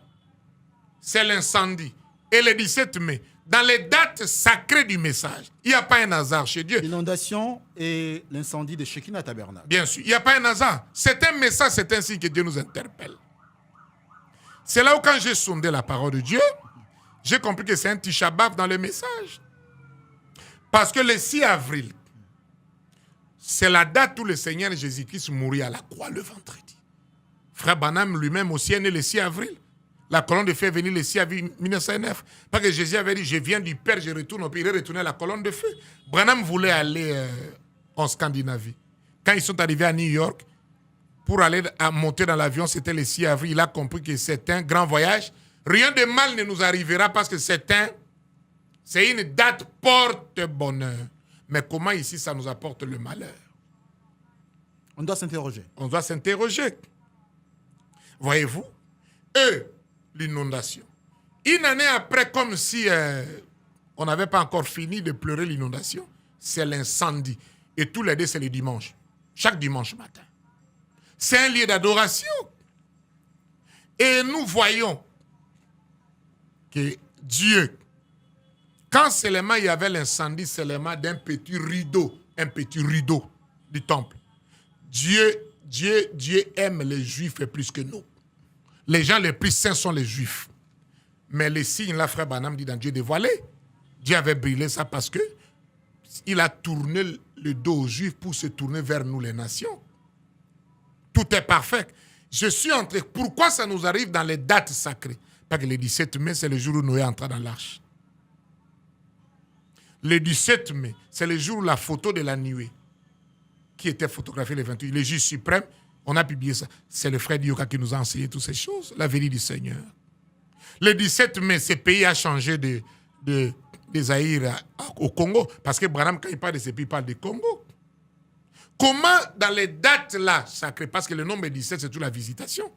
c'est l'incendie. Et le 17 mai, dans les dates sacrées du message, il n'y a pas un hasard chez Dieu. L'inondation et l'incendie de Shekinah Tabernacle. Bien sûr, il n'y a pas un hasard. C'est un message, c'est un signe que Dieu nous interpelle. C'est là où, quand j'ai sondé la parole de Dieu, j'ai compris que c'est un Tisha B'Av dans le message. Parce que le 6 avril, c'est la date où le Seigneur Jésus-Christ mourit à la croix le vendredi. Frère Branham lui-même aussi est né le 6 avril. La colonne de feu est venue le 6 avril 1909. Parce que Jésus avait dit, je viens du Père, je retourne au Père. Il est retourné à la colonne de feu. Branham voulait aller en Scandinavie. Quand ils sont arrivés à New York, pour aller monter dans l'avion, c'était le 6 avril. Il a compris que c'est un grand voyage. Rien de mal ne nous arrivera parce que c'est une date porte-bonheur. Mais comment ici ça nous apporte le malheur? On doit s'interroger. On doit s'interroger. Voyez-vous? L'inondation. Une année après, comme si on n'avait pas encore fini de pleurer l'inondation, c'est l'incendie. Et tous les deux, c'est le dimanche. Chaque dimanche matin. C'est un lieu d'adoration. Et nous voyons que Dieu, quand seulement il y avait l'incendie, seulement d'un petit rideau du temple. Dieu aime les Juifs plus que nous. Les gens les plus saints sont les Juifs. Mais les signes, là, frère Branham dit dans Dieu dévoilé, Dieu avait brûlé ça parce que il a tourné le dos aux Juifs pour se tourner vers nous, les nations. Tout est parfait. Je suis entré. Pourquoi ça nous arrive dans les dates sacrées? Parce que le 17 mai, c'est le jour où Noé entra dans l'arche. Le 17 mai, c'est le jour où la photo de la nuée, qui était photographiée le 28, le juge suprême, on a publié ça. C'est le frère Dioka qui nous a enseigné toutes ces choses, la venue du Seigneur. Le 17 mai, ce pays a changé des Zaïre au Congo, parce que Branham, quand il parle de ce pays, il parle du Congo. Comment, dans les dates là, sacrées, parce que le nombre 17, c'est toute la visitation.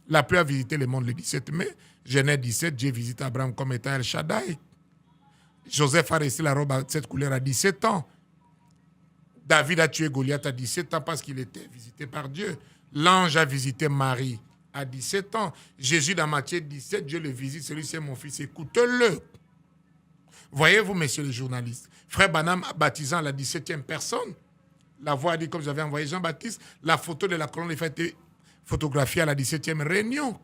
La pluie a visité le monde le 17 mai. Genèse 17, Dieu visite Abraham comme étant El Shaddai. Joseph a resté la robe à cette couleur à 17 ans. David a tué Goliath à 17 ans parce qu'il était visité par Dieu. L'ange a visité Marie à 17 ans. Jésus, dans Matthieu 17, Dieu le visite. Celui-ci, c'est mon fils, écoute-le. Voyez-vous, messieurs les journalistes, Frère Branham, baptisant la 17e personne, la voix a dit, comme j'avais envoyé Jean-Baptiste, la photo de la colonne a été photographiée à la 17e réunion.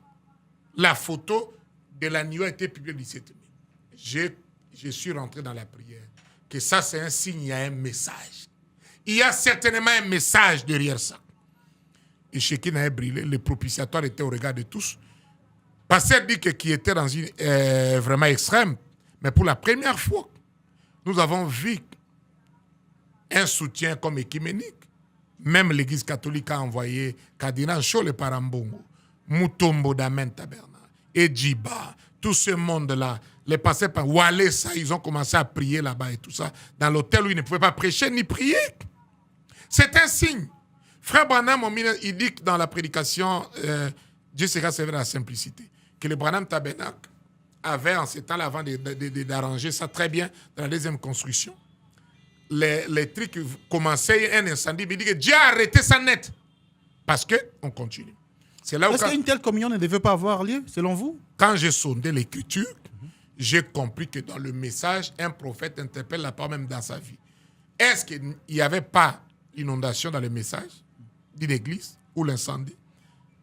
La photo de la nuit a été publiée le 17 mai. Je suis rentré dans la prière. Que ça, c'est un signe, il y a un message. Il y a certainement un message derrière ça. Et Shekin a brillé, le propitiatoire était au regard de tous. Pasteur dit qu'il était dans une vraiment extrême, mais pour la première fois, nous avons vu un soutien comme écuménique. Même l'Église catholique a envoyé Cardinal Chole Parambongo, Mutombo d'Amen Tabernacle, Edjiba, tout ce monde-là. Les pasteurs par Walesa, ils ont commencé à prier là-bas et tout ça, dans l'hôtel où ils ne pouvaient pas prêcher ni prier. C'est un signe. Frère Branham, il dit que dans la prédication, Dieu sera servi dans la simplicité, que le Branham Tabernacle avait en ce temps-là, avant d'arranger ça très bien dans la deuxième construction, les trucs commençaient, un incendie, il dit que Dieu a arrêté ça net. Parce qu'on continue. C'est là où est-ce qu'une telle communion ne devait pas avoir lieu, selon vous? Quand j'ai sondé l'Écriture, j'ai compris que dans le message, un prophète interpelle la parole même dans sa vie. Est-ce qu'il n'y avait pas inondation dans le message d'une église ou l'incendie?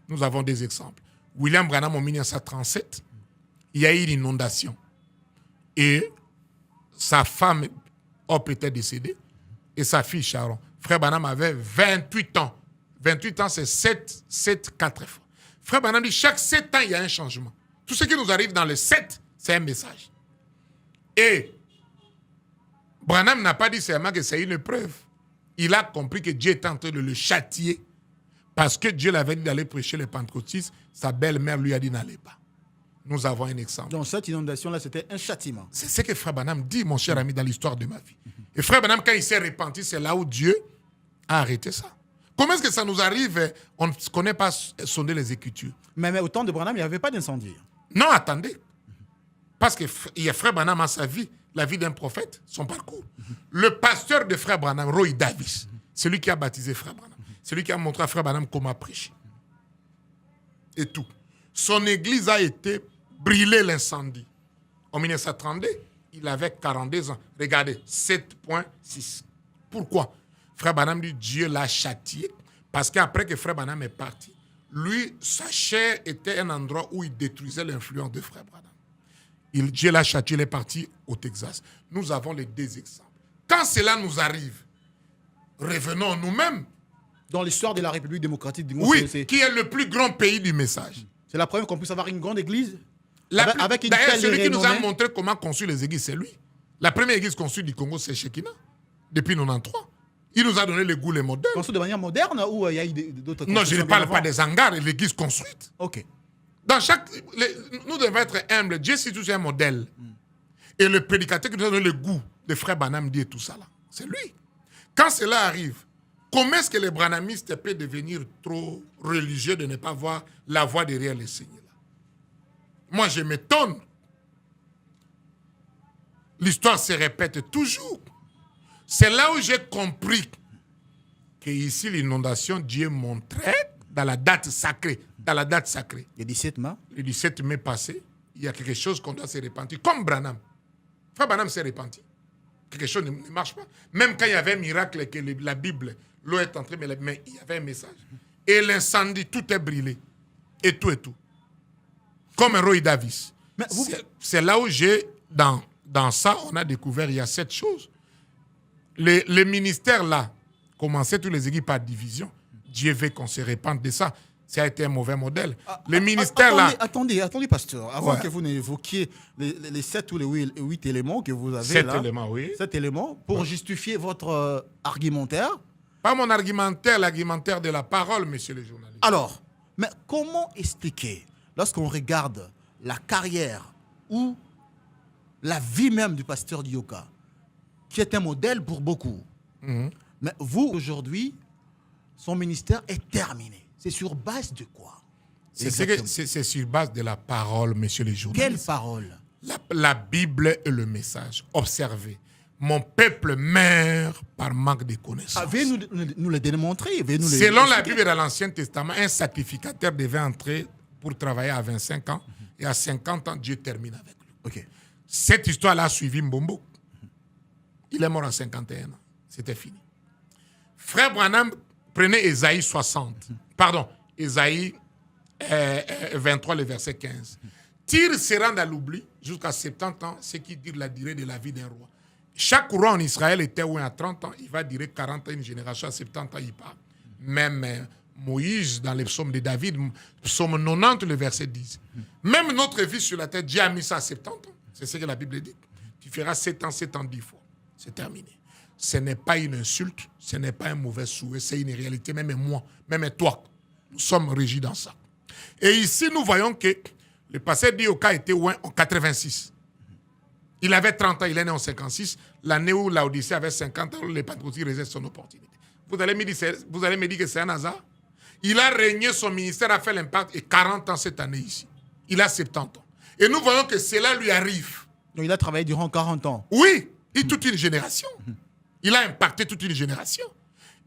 Nous avons des exemples. William Branham en 1937, il y a eu une inondation. Et sa femme Hop était décédée et sa fille Sharon. Frère Branham avait 28 ans. 28 ans, c'est 4 fois. Frère Branham dit, chaque 7 ans, il y a un changement. Tout ce qui nous arrive dans le 7, c'est un message. Et Branham n'a pas dit seulement que c'est une épreuve. Il a compris que Dieu était en train de le châtier parce que Dieu l'avait dit d'aller prêcher les pentecôtistes. Sa belle-mère lui a dit n'allez pas. Nous avons un exemple. Donc cette inondation-là, c'était un châtiment. C'est ce que Frère Branham dit, mon cher ami, dans l'histoire de ma vie. Et Frère Branham, quand il s'est repenti, c'est là où Dieu a arrêté ça. Comment est-ce que ça nous arrive? On ne connaît pas sonder les Écritures. Mais au temps de Branham, il n'y avait pas d'incendie. Non, attendez. Parce qu'il y a Frère Branham à sa vie, la vie d'un prophète, son parcours. Le pasteur de Frère Branham, Roy Davis, c'est lui qui a baptisé Frère Branham. C'est lui qui a montré à Frère Branham comment prêcher. Et tout. Son église a été brûlée l'incendie. En 1932, il avait 42 ans. Regardez, 7,6. Pourquoi? Frère Branham dit Dieu l'a châtié parce qu'après que Frère Branham est parti, lui, sa chair était un endroit où il détruisait l'influence de Frère Branham. Dieu l'a châtié, il est parti au Texas. Nous avons les deux exemples. Quand cela nous arrive, revenons nous-mêmes. Dans l'histoire de la République démocratique du Congo, oui, qui est le plus grand pays du message. C'est la première qu'on puisse avoir une grande église. Avec une d'ailleurs, celui qui nous a montré comment construire les églises, c'est lui. La première église construite du Congo, c'est Shekinah, depuis 1993. Il nous a donné le goût, les modèles. Construit de manière moderne ou il y a eu d'autres constructions? Non, je ne parle pas des hangars, l'église construite. Ok. Dans nous devons être humbles. Dieu, c'est toujours un modèle. Et le prédicateur qui nous a donné le goût de Frère Branham dit tout ça là, c'est lui. Quand cela arrive, comment est-ce que les branhamistes peuvent devenir trop religieux de ne pas voir la voix derrière les signes là? Moi, je m'étonne. L'histoire se répète toujours. C'est là où j'ai compris que ici, l'inondation, Dieu montrait dans la date sacrée. Dans la date sacrée. Le 17 mai? Le 17 mai passé, il y a quelque chose qu'on doit se repentir. Comme Branham. Frère Branham s'est repenti. Quelque chose ne marche pas. Même quand il y avait un miracle que la Bible, l'eau est entrée, mais il y avait un message. Et l'incendie, tout est brûlé. Et tout. Comme un Roy Davis. C'est là où dans ça, on a découvert, il y a 7 choses. Le ministère là, commençait tous les équipes par division. Dieu veut qu'on se répande de ça. Ça a été un mauvais modèle. Le ministère, là... Attendez, pasteur. Avant Ouais. que vous n'évoquiez les 7 ou les 8 éléments que vous avez 7 là. éléments, oui. 7 éléments pour justifier votre argumentaire. Pas mon argumentaire, l'argumentaire de la parole, monsieur le journaliste. Alors, mais comment expliquer, lorsqu'on regarde la carrière ou la vie même du pasteur Dioka, qui est un modèle pour beaucoup, mais vous, aujourd'hui, son ministère est terminé. C'est sur base de quoi? Exactement. C'est sur base de la parole, monsieur le Quelle journaliste. parole? La Bible est le message. Observez. Mon peuple meurt par manque de connaissances. Veuillez nous le démontrer. Selon la Bible dans l'Ancien Testament, un sacrificateur devait entrer pour travailler à 25 ans. Et à 50 ans, Dieu termine avec lui. Ok. Cette histoire-là a suivi Mbombo. Il est mort à 51 ans. C'était fini. Frère Branham prenait Ésaïe 60. Pardon, Ésaïe 23, le verset 15. Tyr se rend à l'oubli jusqu'à 70 ans, ce qui dit la durée de la vie d'un roi. Chaque roi en Israël était à 30 ans, il va durer 40 ans, une génération, à 70 ans, il part. Même Moïse, dans les psaumes de David, psaume 90, le verset 10. Même notre vie sur la terre, Dieu a mis ça à 70 ans. C'est ce que la Bible dit. Tu feras 7 ans 10 fois. C'est terminé. Ce n'est pas une insulte, ce n'est pas un mauvais souhait, c'est une réalité. Même moi, même toi, nous sommes régis dans ça. Et ici, nous voyons que le pasteur Dioka était en 86. Il avait 30 ans, il est né en 56. L'année où l'Odyssée avait 50 ans, les Pentecôtistes réservent son opportunité. Vous allez me dire que c'est un hasard? Il a régné, son ministère a fait l'impact, et 40 ans cette année ici. Il a 70 ans. Et nous voyons que cela lui arrive. Donc il a travaillé durant 40 ans. Oui, et toute une génération. Il a impacté toute une génération.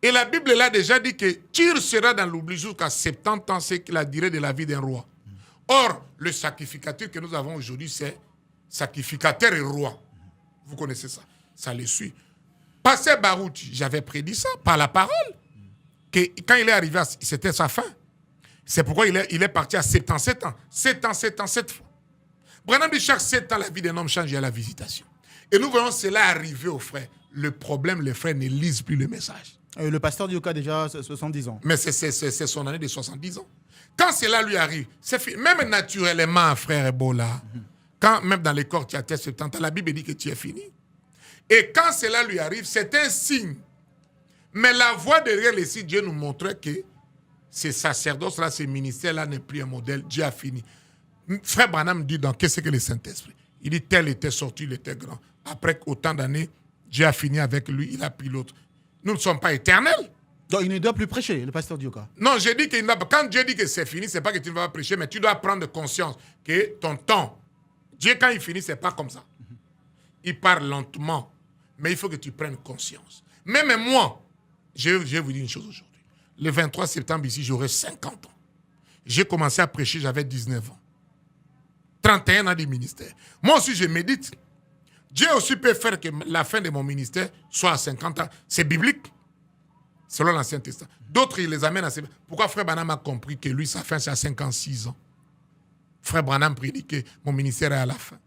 Et la Bible l'a déjà dit que Tyr sera dans l'oubli jusqu'à 70 ans, c'est la durée de la vie d'un roi. Or, le sacrificateur que nous avons aujourd'hui, c'est sacrificateur et roi. Vous connaissez ça. Ça le suit. Pasteur Barouti, j'avais prédit ça par la parole. Que quand il est arrivé, c'était sa fin. C'est pourquoi il est parti à 77 ans. 7 ans, 7 fois. Branham dit chaque 7 ans, la vie d'un homme change, il y a la visitation. Et nous voyons cela arriver aux frères. Le problème, les frères ne lisent plus le message. Le pasteur Dioka a déjà 70 ans. Mais c'est son année de 70 ans. Quand cela lui arrive, c'est fini. Même naturellement, frère Ebola, quand même dans les corps tu as 70 ans, la Bible dit que tu es fini. Et quand cela lui arrive, c'est un signe. Mais la voix derrière les signes, Dieu nous montrait que ces sacerdoces-là, ces ministères-là n'est plus un modèle. Dieu a fini. Frère Branham dit dans Qu'est-ce que le Saint-Esprit? Il dit tel était sorti, il était grand. Après autant d'années, Dieu a fini avec lui, il a pris l'autre. Nous ne sommes pas éternels. Donc il ne doit plus prêcher, le pasteur Dioka. Non, j'ai dit qu'il n'a pas. Quand Dieu dit que c'est fini, c'est pas que tu ne vas pas prêcher, mais tu dois prendre conscience que ton temps, Dieu quand il finit, c'est pas comme ça. Il parle lentement, mais il faut que tu prennes conscience. Même moi, je vais vous dire une chose aujourd'hui. Le 23 septembre ici, j'aurai 50 ans. J'ai commencé à prêcher, j'avais 19 ans. 31 ans de ministère. Moi aussi, je médite. Dieu aussi peut faire que la fin de mon ministère soit à 50 ans. C'est biblique, selon l'Ancien Testament. D'autres, ils les amènent à... Pourquoi Frère Branham a compris que lui, sa fin, c'est à 56 ans? Frère Branham prédit que mon ministère est à la fin.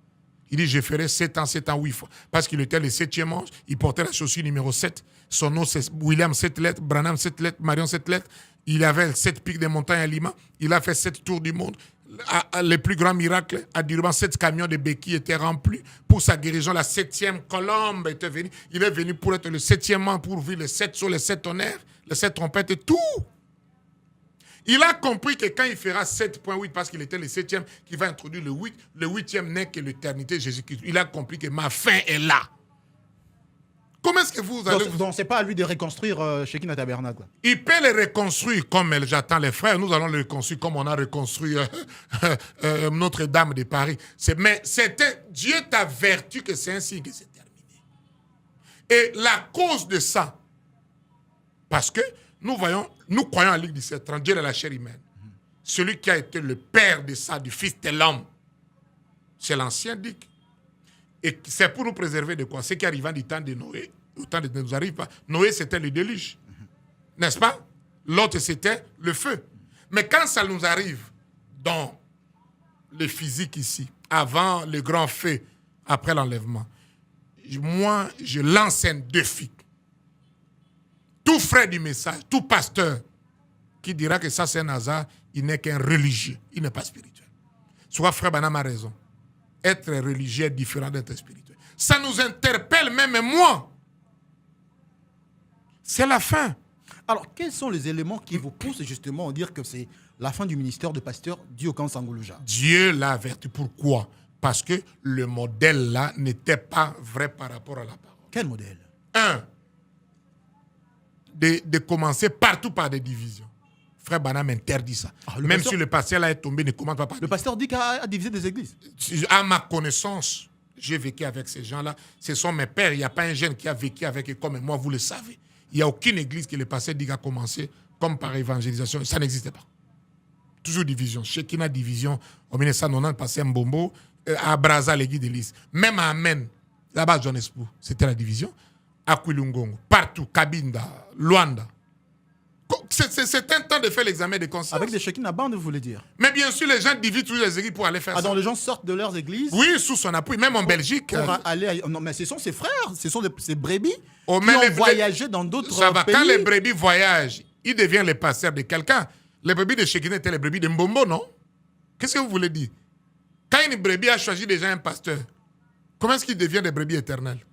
Il dit, je ferai 7 ans, 8 fois. Parce qu'il était le 7e ange, il portait la chaussure numéro 7. Son nom, c'est William 7 lettres, Branham 7 lettres, Marion 7 lettres. Il avait 7 pics des montagnes à Lima. Il a fait 7 tours du monde. Les plus grands miracles, à Durban, 7 camions de béquilles étaient remplis. Pour sa guérison, la 7e colombe était venue. Il est venu pour être le 7e an, pour vivre les 7 sauts, les 7 tonnerres, les 7 trompettes et tout. Il a compris que quand il fera 7.8, parce qu'il était le 7e, qu'il va introduire le 8, le 8e n'est que l'éternité Jésus-Christ. Il a compris que ma fin est là. Comment est-ce que vous allez... Donc c'est pas à lui de reconstruire Shekinah Tabernacle. Il peut le reconstruire comme j'attends les frères. Nous allons le reconstruire comme on a reconstruit Notre-Dame de Paris. Mais c'était Dieu t'a vertu que c'est ainsi que c'est terminé. Et la cause de ça, parce que nous croyons à l'Église du 730, Dieu est la chair humaine. Celui qui a été le père de ça, du Fils de l'homme, c'est l'ancien dit. Et c'est pour nous préserver de quoi? Ce qui arriva du temps de Noé, au temps de nous arrive pas. Noé, c'était le déluge. N'est-ce pas? L'autre, c'était le feu. Mais quand ça nous arrive dans le physique ici, avant le grand feu, après l'enlèvement, moi, je lance un défi. Tout frère du message, tout pasteur qui dira que ça c'est un hasard, il n'est qu'un religieux. Il n'est pas spirituel. Soit Frère Branham a raison. Être religieux est différent d'être spirituel. Ça nous interpelle, même moi. C'est la fin. Alors, quels sont les éléments qui vous poussent justement à dire que c'est la fin du ministère de pasteur Diokan Sangoloja? Dieu l'a averti. Pourquoi? Parce que le modèle là n'était pas vrai par rapport à la parole. Quel modèle? De commencer partout par des divisions. Frère Branham interdit ça. Même si le pasteur là est tombé, ne commence pas par le pasteur dit qu'il a divisé des églises. À ma connaissance, j'ai vécu avec ces gens-là. Ce sont mes pères. Il n'y a pas un jeune qui a vécu avec eux comme moi, vous le savez. Il n'y a aucune église que le pasteur dit a commencé comme par évangélisation. Ça n'existait pas. Toujours division. Chekina division. En 1990, pasteur Mbombo, à Braza, l'église de l'Is. Même à Amen, là-bas, John Espou, c'était la division. À Kwilungongo, partout, Kabinda, Luanda. C'est un temps de faire l'examen de conscience. Avec des Shekinah bandes, vous voulez dire? Mais bien sûr, les gens divisent tous les églises pour aller faire ça. Donc les gens sortent de leurs églises? Oui, sous son appui, même en Belgique. Pour aller non, mais ce sont ses frères, ce sont ces brebis qui ont voyagé dans d'autres pays. Quand les brebis voyagent, ils deviennent les pasteurs de quelqu'un. Les brebis de Shekinah étaient les brebis de Mbombo, non? Qu'est-ce que vous voulez dire? Quand une brebis a choisi déjà un pasteur, comment est-ce qu'il devient des brebis éternelles?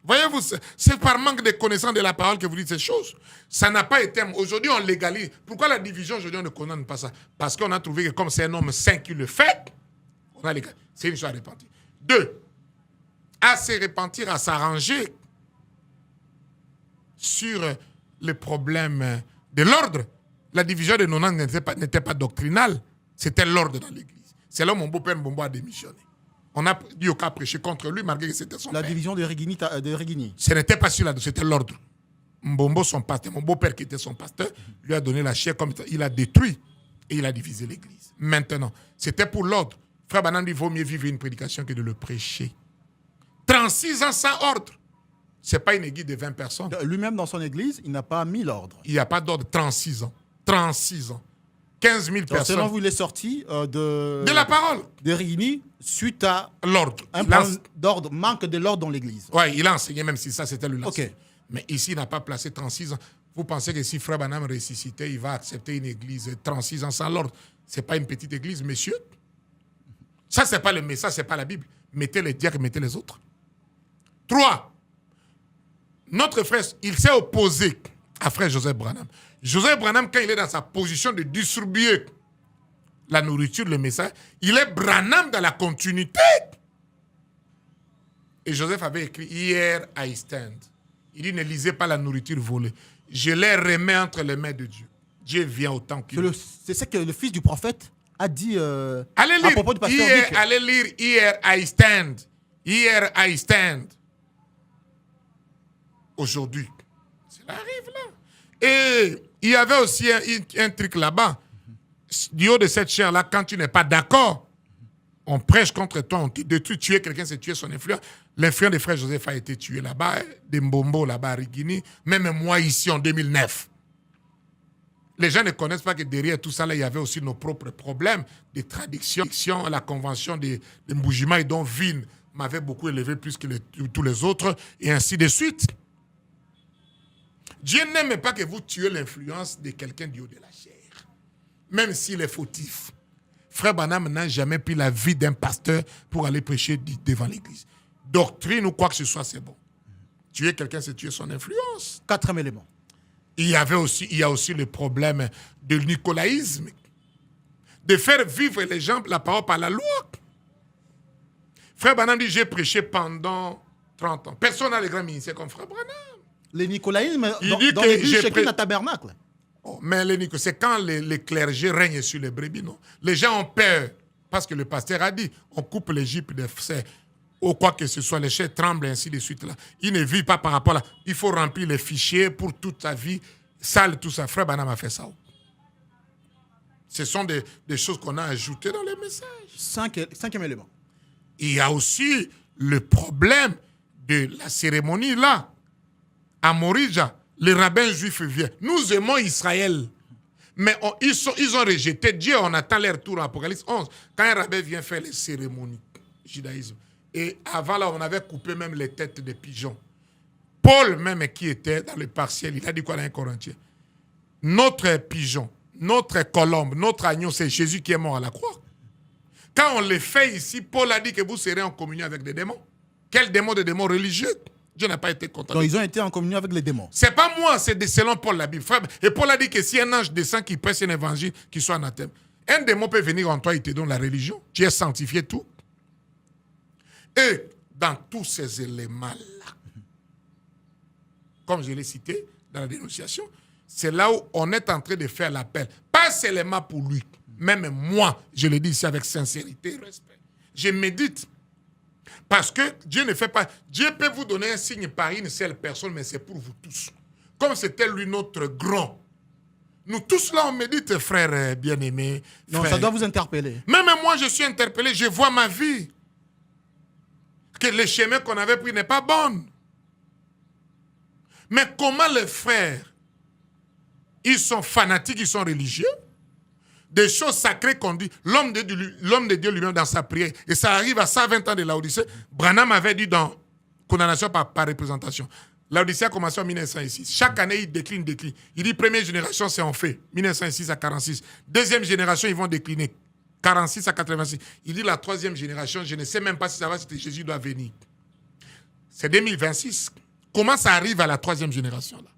Voyez-vous, c'est par manque de connaissance de la parole que vous dites ces choses. Ça n'a pas été... Aujourd'hui, on légalise. Pourquoi la division, aujourd'hui, on ne condamne pas ça? Parce qu'on a trouvé que comme c'est un homme saint qui le fait, on a légalisé. C'est une chose à repentir. 2. À se repentir, à s'arranger sur le problème de l'ordre. La division de 90 n'était pas doctrinale. C'était l'ordre dans l'Église. C'est là où mon beau-père Mbombo a démissionné. On a dit au cas prêché contre lui, malgré que c'était son La père. division de Regini. Ce n'était pas sur la... C'était l'ordre. Mbombo, son pasteur, mon beau-père qui était son pasteur, lui a donné la chair comme ça. Il a détruit et il a divisé l'église. Maintenant, c'était pour l'ordre. Frère Branham dit, il vaut mieux vivre une prédication que de le prêcher. 36 ans sans ordre. Ce n'est pas une église de 20 personnes. Lui-même, dans son église, il n'a pas mis l'ordre. Il n'y a pas d'ordre. 36 ans. 36 ans. 15 000 personnes. Selon vous, il est sorti de la parole. De Regini suite à l'ordre. Un problème d'ordre, manque de l'ordre dans l'église. Oui, il a enseigné, même si ça, c'était lui l'enseignement. Okay. Mais ici, il n'a pas placé 36 ans. Vous pensez que si Frère Branham ressuscitait, il va accepter une église 36 ans sans l'ordre? Ce n'est pas une petite église, messieurs. Ça, ce n'est pas le message, ce n'est pas la Bible. Mettez les diacres, mettez les autres. 3. Notre frère, il s'est opposé à Frère Joseph Branham. Joseph Branham, quand il est dans sa position de distribuer la nourriture, le message, il est Branham dans la continuité. Et Joseph avait écrit, hier I stand. Il dit, ne lisez pas la nourriture volée. Je les remets entre les mains de Dieu. Dieu vient autant qu'il veut. C'est ce que le fils du prophète a dit allez lire, à propos du pasteur Dick. Allez lire, here I stand. Here I stand. Aujourd'hui. Cela arrive là. Et il y avait aussi un truc là-bas. Du haut de cette chair-là, quand tu n'es pas d'accord, on prêche contre toi, on te détruit. Tuer quelqu'un, c'est tuer son influence. L'influence de frère Joseph a été tué là-bas, de Mbombo là-bas à Rigini, même moi ici en 2009. Les gens ne connaissent pas que derrière tout ça, là, il y avait aussi nos propres problèmes de traduction. La convention de Mboujima, dont Vin m'avait beaucoup élevé plus que tous les autres, et ainsi de suite. Dieu n'aime pas que vous tuez l'influence de quelqu'un du haut de la chair, même s'il est fautif. Frère Branham n'a jamais pris la vie d'un pasteur pour aller prêcher devant l'église. Doctrine ou quoi que ce soit, c'est bon. Tuer quelqu'un, c'est tuer son influence. 4e élément. Il y a aussi le problème de nicolaïsme, de faire vivre les gens la parole par la loi. Frère Branham dit, j'ai prêché pendant 30 ans. Personne n'a les grands ministères comme Frère Branham. Le nicolaïsme dans l'église Shekinah Tabernacle. Oh, mais c'est quand les clergés règnent sur les brebis, non? Les gens ont peur, parce que le pasteur a dit, on coupe l'Égypte des cerfs, ou quoi que ce soit, les chairs tremblent, ainsi de suite. Là. Ils ne vivent pas par rapport à... Il faut remplir les fichiers pour toute sa vie, sale, tout ça. Frère Branham a fait ça. Ce sont des choses qu'on a ajoutées dans les messages. 5e élément. Il y a aussi le problème de la cérémonie, là. À Morija, les rabbins juifs viennent. Nous aimons Israël. Mais ils ont rejeté Dieu. On attend leur tour en Apocalypse 11. Quand un rabbin vient faire les cérémonies, judaïsme. Et avant, là, on avait coupé même les têtes des pigeons. Paul, même, qui était dans le partiel, il a dit quoi dans un Corinthien? Notre pigeon, notre colombe, notre agneau, c'est Jésus qui est mort à la croix. Quand on le fait ici, Paul a dit que vous serez en communion avec des démons. Quel démon? Des démons religieux? Dieu n'a pas été content. Donc ils ont été en communion avec les démons. C'est pas moi, c'est selon Paul la Bible. Frère, et Paul a dit que si un ange descend qui prêche un évangile, qu'il soit anathème. Un démon peut venir en toi, il te donne la religion. Tu es sanctifié, tout. Et dans tous ces éléments-là, comme je l'ai cité dans la dénonciation, c'est là où on est en train de faire l'appel. Pas seulement pour lui, même moi, je le dis ici avec sincérité et respect. Je médite. Parce que Dieu ne fait pas... Dieu peut vous donner un signe par une seule personne, mais c'est pour vous tous. Comme c'était lui notre grand. Nous tous là, on médite, frères bien-aimés. Non, ça doit vous interpeller. Même moi, je suis interpellé. Je vois ma vie. Que le chemin qu'on avait pris n'est pas bon. Mais comment les frères, ils sont fanatiques, ils sont religieux, des choses sacrées qu'on dit, l'homme de Dieu lui-même dans sa prière, et ça arrive à 120 ans de l'Odyssée. Branham avait dit dans Condamnation par représentation, l'Odyssée a commencé en 1906. Chaque année, il décline. Il dit, première génération, c'est en fait, 1906 à 46. Deuxième génération, ils vont décliner, 46 à 86. Il dit, la troisième génération, je ne sais même pas si ça va, si Jésus doit venir. C'est 2026. Comment ça arrive à la troisième génération là?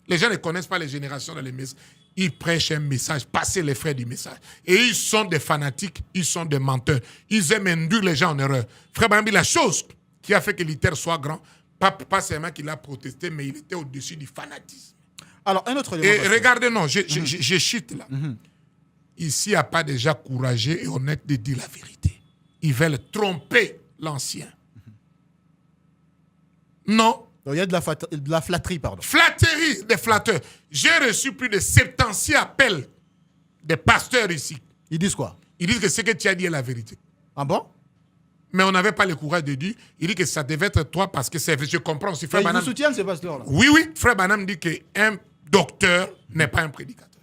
Les gens ne connaissent pas les générations dans les messages. Ils prêchent un message, passez les frères du message. Et ils sont des fanatiques, ils sont des menteurs. Ils aiment induire les gens en erreur. Frère Banambi, la chose qui a fait que Luther soit grand, pas seulement qu'il a protesté, mais il était au-dessus du fanatisme. Alors, un autre élément. Et regardez, non, je chute là. Ici, il n'y a pas des gens courageux et honnêtes de dire la vérité. Ils veulent tromper l'ancien. Non. Donc, il y a de la flatterie, pardon. Flatterie des flatteurs. J'ai reçu plus de 76 appels des pasteurs ici. Ils disent quoi? Ils disent que ce que tu as dit est la vérité. Ah bon? Mais on n'avait pas le courage de dire. Il dit que ça devait être toi parce que c'est vrai. Je comprends aussi. Frère Ils Banham, vous soutiennent, ces pasteurs-là? oui, Frère Banham dit qu'un docteur n'est pas un prédicateur.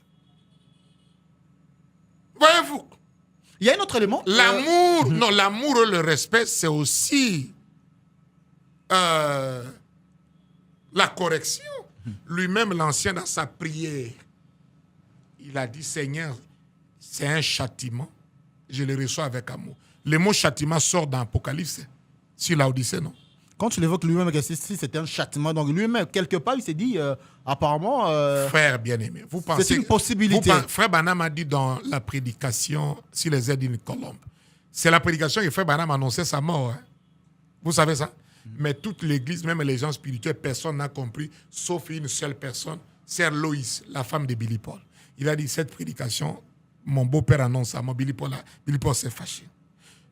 Voyez-vous? Il y a un autre élément. L'amour, non, l'amour et le respect, c'est aussi la correction. Lui-même, l'ancien, dans sa prière, il a dit, Seigneur, c'est un châtiment. Je le reçois avec amour. Le mot châtiment sort dans l'Apocalypse, sur l'Odyssée, non? Quand tu l'évoques lui-même, si c'était un châtiment, donc lui-même, quelque part, il s'est dit, apparemment... Frère bien-aimé, vous pensez... C'est une possibilité. Frère Banham a dit dans la prédication sur les aides d'une colombe. C'est la prédication que Frère Banham annonçait sa mort. Hein? Vous savez ça? Mais toute l'église, même les gens spirituels, personne n'a compris, sauf une seule personne, Sœur Loïs, la femme de Billy Paul. Il a dit, cette prédication, mon beau-père annonce ça, Billy Paul s'est fâché.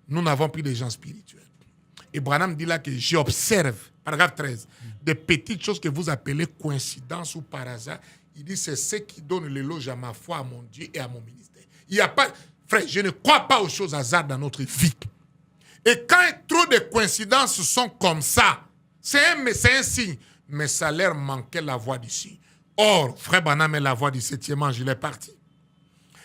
Nous n'avons plus de gens spirituels. Et Branham dit là que j'observe, paragraphe 13, des petites choses que vous appelez coïncidence ou par hasard. Il dit, c'est ce qui donne l'éloge à ma foi, à mon Dieu et à mon ministère. Il n'y a pas, frère, je ne crois pas aux choses hasard dans notre vie. Et quand trop de coïncidences sont comme ça, c'est un signe. Mais ça leur manquait la voix du signe. Or, frère Branham est la voix du 7e ange, il est parti.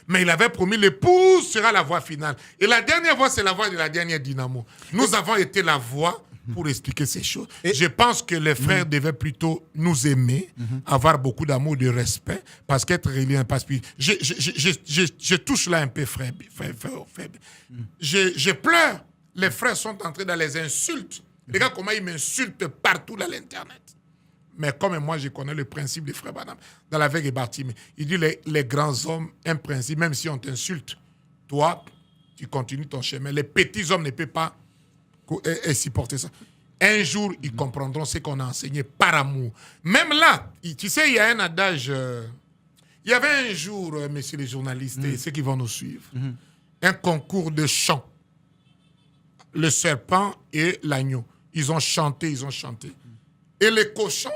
Mais il avait promis, l'épouse sera la voix finale. Et la dernière voix, c'est la voix de la dernière dynamo. Nous avons été la voix pour expliquer ces choses. Et je pense que les frères devaient plutôt nous aimer, avoir beaucoup d'amour, de respect, parce qu'être religieux, pas spirituel. Je touche là un peu, frère. Je pleure. Les frères sont entrés dans les insultes. Regarde comment ils m'insultent partout dans l'Internet. Mais comme moi, je connais le principe des frères Banham, dans la veille de Bartimée, il dit les grands hommes, un principe, même si on t'insulte, toi, tu continues ton chemin. Les petits hommes ne peuvent pas supporter ça. Un jour, ils comprendront ce qu'on a enseigné par amour. Même là, tu sais, il y a un adage. Il y avait un jour, messieurs les journalistes et ceux qui vont nous suivre, un concours de chant. Le serpent et l'agneau. Ils ont chanté. Et les cochons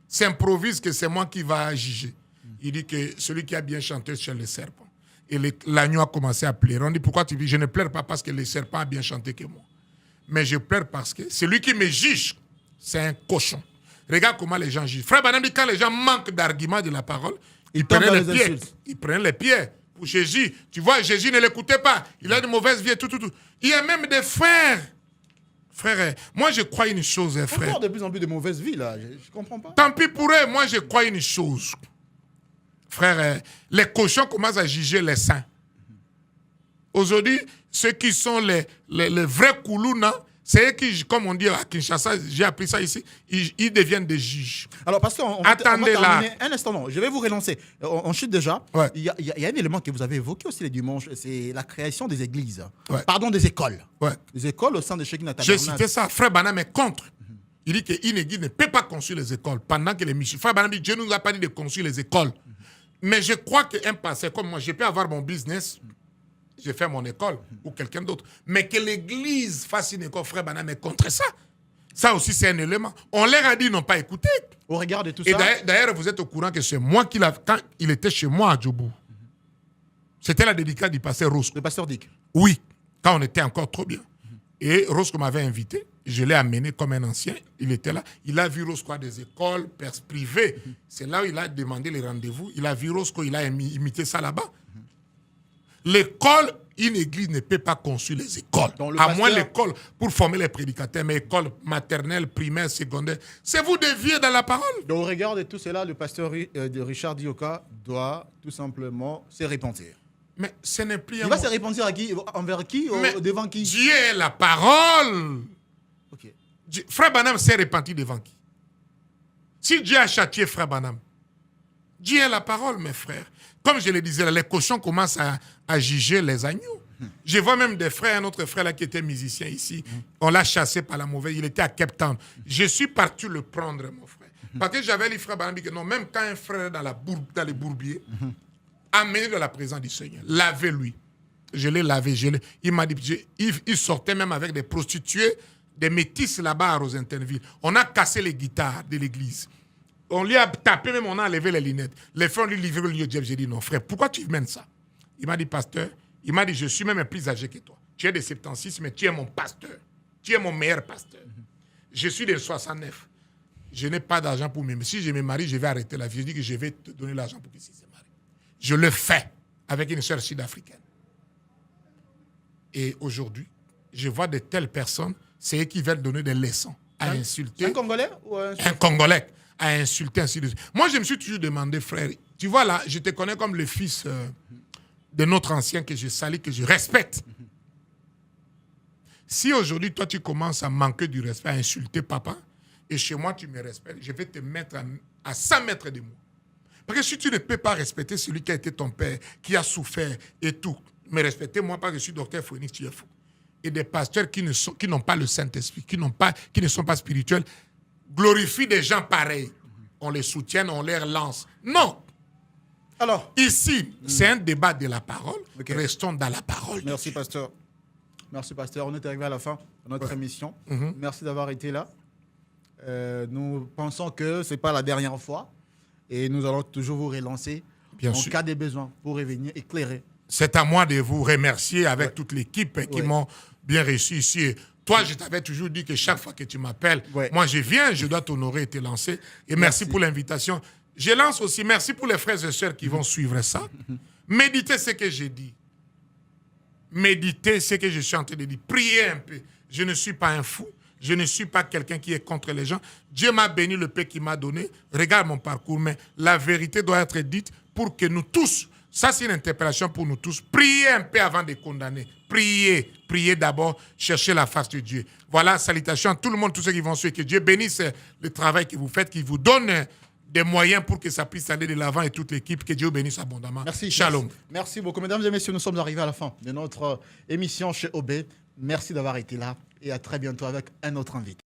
s'improvisent que c'est moi qui va juger. Il dit que celui qui a bien chanté, c'est le serpent. Et l'agneau a commencé à pleurer. On dit, pourquoi tu dis, je ne pleure pas parce que le serpent a bien chanté que moi. Mais je pleure parce que celui qui me juge, c'est un cochon. Regarde comment les gens jugent. Frère Banham dit, quand les gens manquent d'arguments de la parole, ils prenaient les pieds. Ils prenaient les pieds pour Jésus. Tu vois, Jésus ne l'écoutait pas. Il a de mauvaises vies, tout. Il y a même des frères. Frère, moi je crois une chose, frère. Encore de plus en plus de mauvaises vies, là. Je comprends pas. Tant pis pour eux, moi je crois une chose. frère, les cochons commencent à juger les saints. Aujourd'hui, ceux qui sont les vrais koulouna, c'est eux qui, comme on dit à Kinshasa, j'ai appris ça ici, ils deviennent des juges. Alors, pasteur, on va terminer un instant. Non, je vais vous relancer. On chute déjà. Ouais. Il y a un élément que vous avez évoqué aussi les dimanches, c'est la création des églises. Ouais. Pardon, des écoles. Ouais. Des écoles au sein de Shekinah J'ai Tabernacle. cité ça. Frère Branham est contre. Il dit qu'une église ne peut pas construire les écoles pendant que les missions. Frère Branham dit Dieu ne nous a pas dit de construire les écoles. Mais je crois qu'un pasteur comme moi, je peux avoir mon business, je fais mon école ou quelqu'un d'autre. Mais que l'église fasse une école, frère Branham est contre ça. Ça aussi, c'est un élément. On leur a dit, ils n'ont pas écouté. Au regard de tout Et ça. d'ailleurs, vous êtes au courant que c'est moi qui quand il était chez moi à Djobou. C'était la dédicace du pasteur Roscoe. Le pasteur Dick. Oui, quand on était encore trop bien. Et Roscoe m'avait invité. Je l'ai amené comme un ancien. Il était là. Il a vu Roscoe à des écoles privées. C'est là où il a demandé les rendez-vous. Il a vu Roscoe, il a imité ça là-bas. L'école, une église ne peut pas construire les écoles. À moins l'école pour former les prédicateurs, mais école maternelle, primaire, secondaire. C'est vous dévier dans la parole. Donc, au regard de tout cela, le pasteur de Richard Dioka doit tout simplement se repentir. Mais ce n'est plus... Il va se repentir à qui? Envers qui? Devant qui? Dieu est la parole. Okay. Frère Branham s'est repenti devant qui? Si Dieu a châtié Frère Branham, Dieu est la parole, mes frères. Comme je le disais, les cochons commencent à juger les agneaux. Je vois même des frères, un autre frère là qui était musicien ici. On l'a chassé par la mauvaise. Il était à Cape Town. Je suis parti le prendre, mon frère. Parce que j'avais les frères Branham dit que non, même quand un frère est dans les bourbiers, amenez de la présence du Seigneur. Lavez-lui. Je l'ai lavé. Il m'a dit, il sortait même avec des prostituées, des métisses là-bas à Rosenthal-Ville. On a cassé les guitares de l'église. On lui a tapé, même on a enlevé les lunettes. Les frères lui livraient le lieu de Dieu. J'ai dit, non, frère, pourquoi tu mènes ça? Il m'a dit, pasteur, il m'a dit, je suis même plus âgé que toi. Tu es de 76, mais tu es mon pasteur. Tu es mon meilleur pasteur. Je suis de 69. Je n'ai pas d'argent pour me... Si je me marie, je vais arrêter la vie. Je dis que je vais te donner l'argent pour qu'il se marie. Je le fais avec une sœur sud-africaine. Et aujourd'hui, je vois de telles personnes, c'est eux qui veulent donner des leçons à insulter. Un Congolais ou un Congolais à insulter ainsi de suite. Moi, je me suis toujours demandé, frère, tu vois là, je te connais comme le fils de notre ancien que je salue, que je respecte. Si aujourd'hui, toi, tu commences à manquer du respect, à insulter papa, et chez moi, tu me respectes, je vais te mettre à 100 mètres de moi. Parce que si tu ne peux pas respecter celui qui a été ton père, qui a souffert et tout, mais respecter moi parce que je suis docteur Phoenix, tu es fou. Et des pasteurs qui n'ont pas le Saint-Esprit, qui ne sont pas spirituels, glorifient des gens pareils. On les soutient, on les lance. Non. Alors, ici, c'est un débat de la parole. Okay. Restons dans la parole. Merci, pasteur. Merci, pasteur. On est arrivé à la fin de notre émission. Merci d'avoir été là. Nous pensons que ce n'est pas la dernière fois. Et nous allons toujours vous relancer en cas de besoin pour revenir éclairer. C'est à moi de vous remercier avec toute l'équipe qui m'ont bien reçu ici. Toi, je t'avais toujours dit que chaque fois que tu m'appelles, moi je viens, je dois t'honorer et te lancer. Et merci pour l'invitation. Je lance aussi, merci pour les frères et sœurs qui vont suivre ça. Méditez ce que j'ai dit. Méditez ce que je suis en train de dire. Priez un peu. Je ne suis pas un fou. Je ne suis pas quelqu'un qui est contre les gens. Dieu m'a béni le paix qu'il m'a donné. Regarde mon parcours. Mais la vérité doit être dite pour que nous tous, ça c'est une interpellation pour nous tous, priez un peu avant de condamner. Priez. Priez d'abord. Cherchez la face de Dieu. Voilà, salutations à tout le monde, tous ceux qui vont suivre. Que Dieu bénisse le travail que vous faites, qu'il vous donne des moyens pour que ça puisse aller de l'avant et toute l'équipe. Que Dieu bénisse abondamment. Merci. Shalom. Merci beaucoup. Mesdames et messieurs, nous sommes arrivés à la fin de notre émission chez OB. Merci d'avoir été là et à très bientôt avec un autre invité.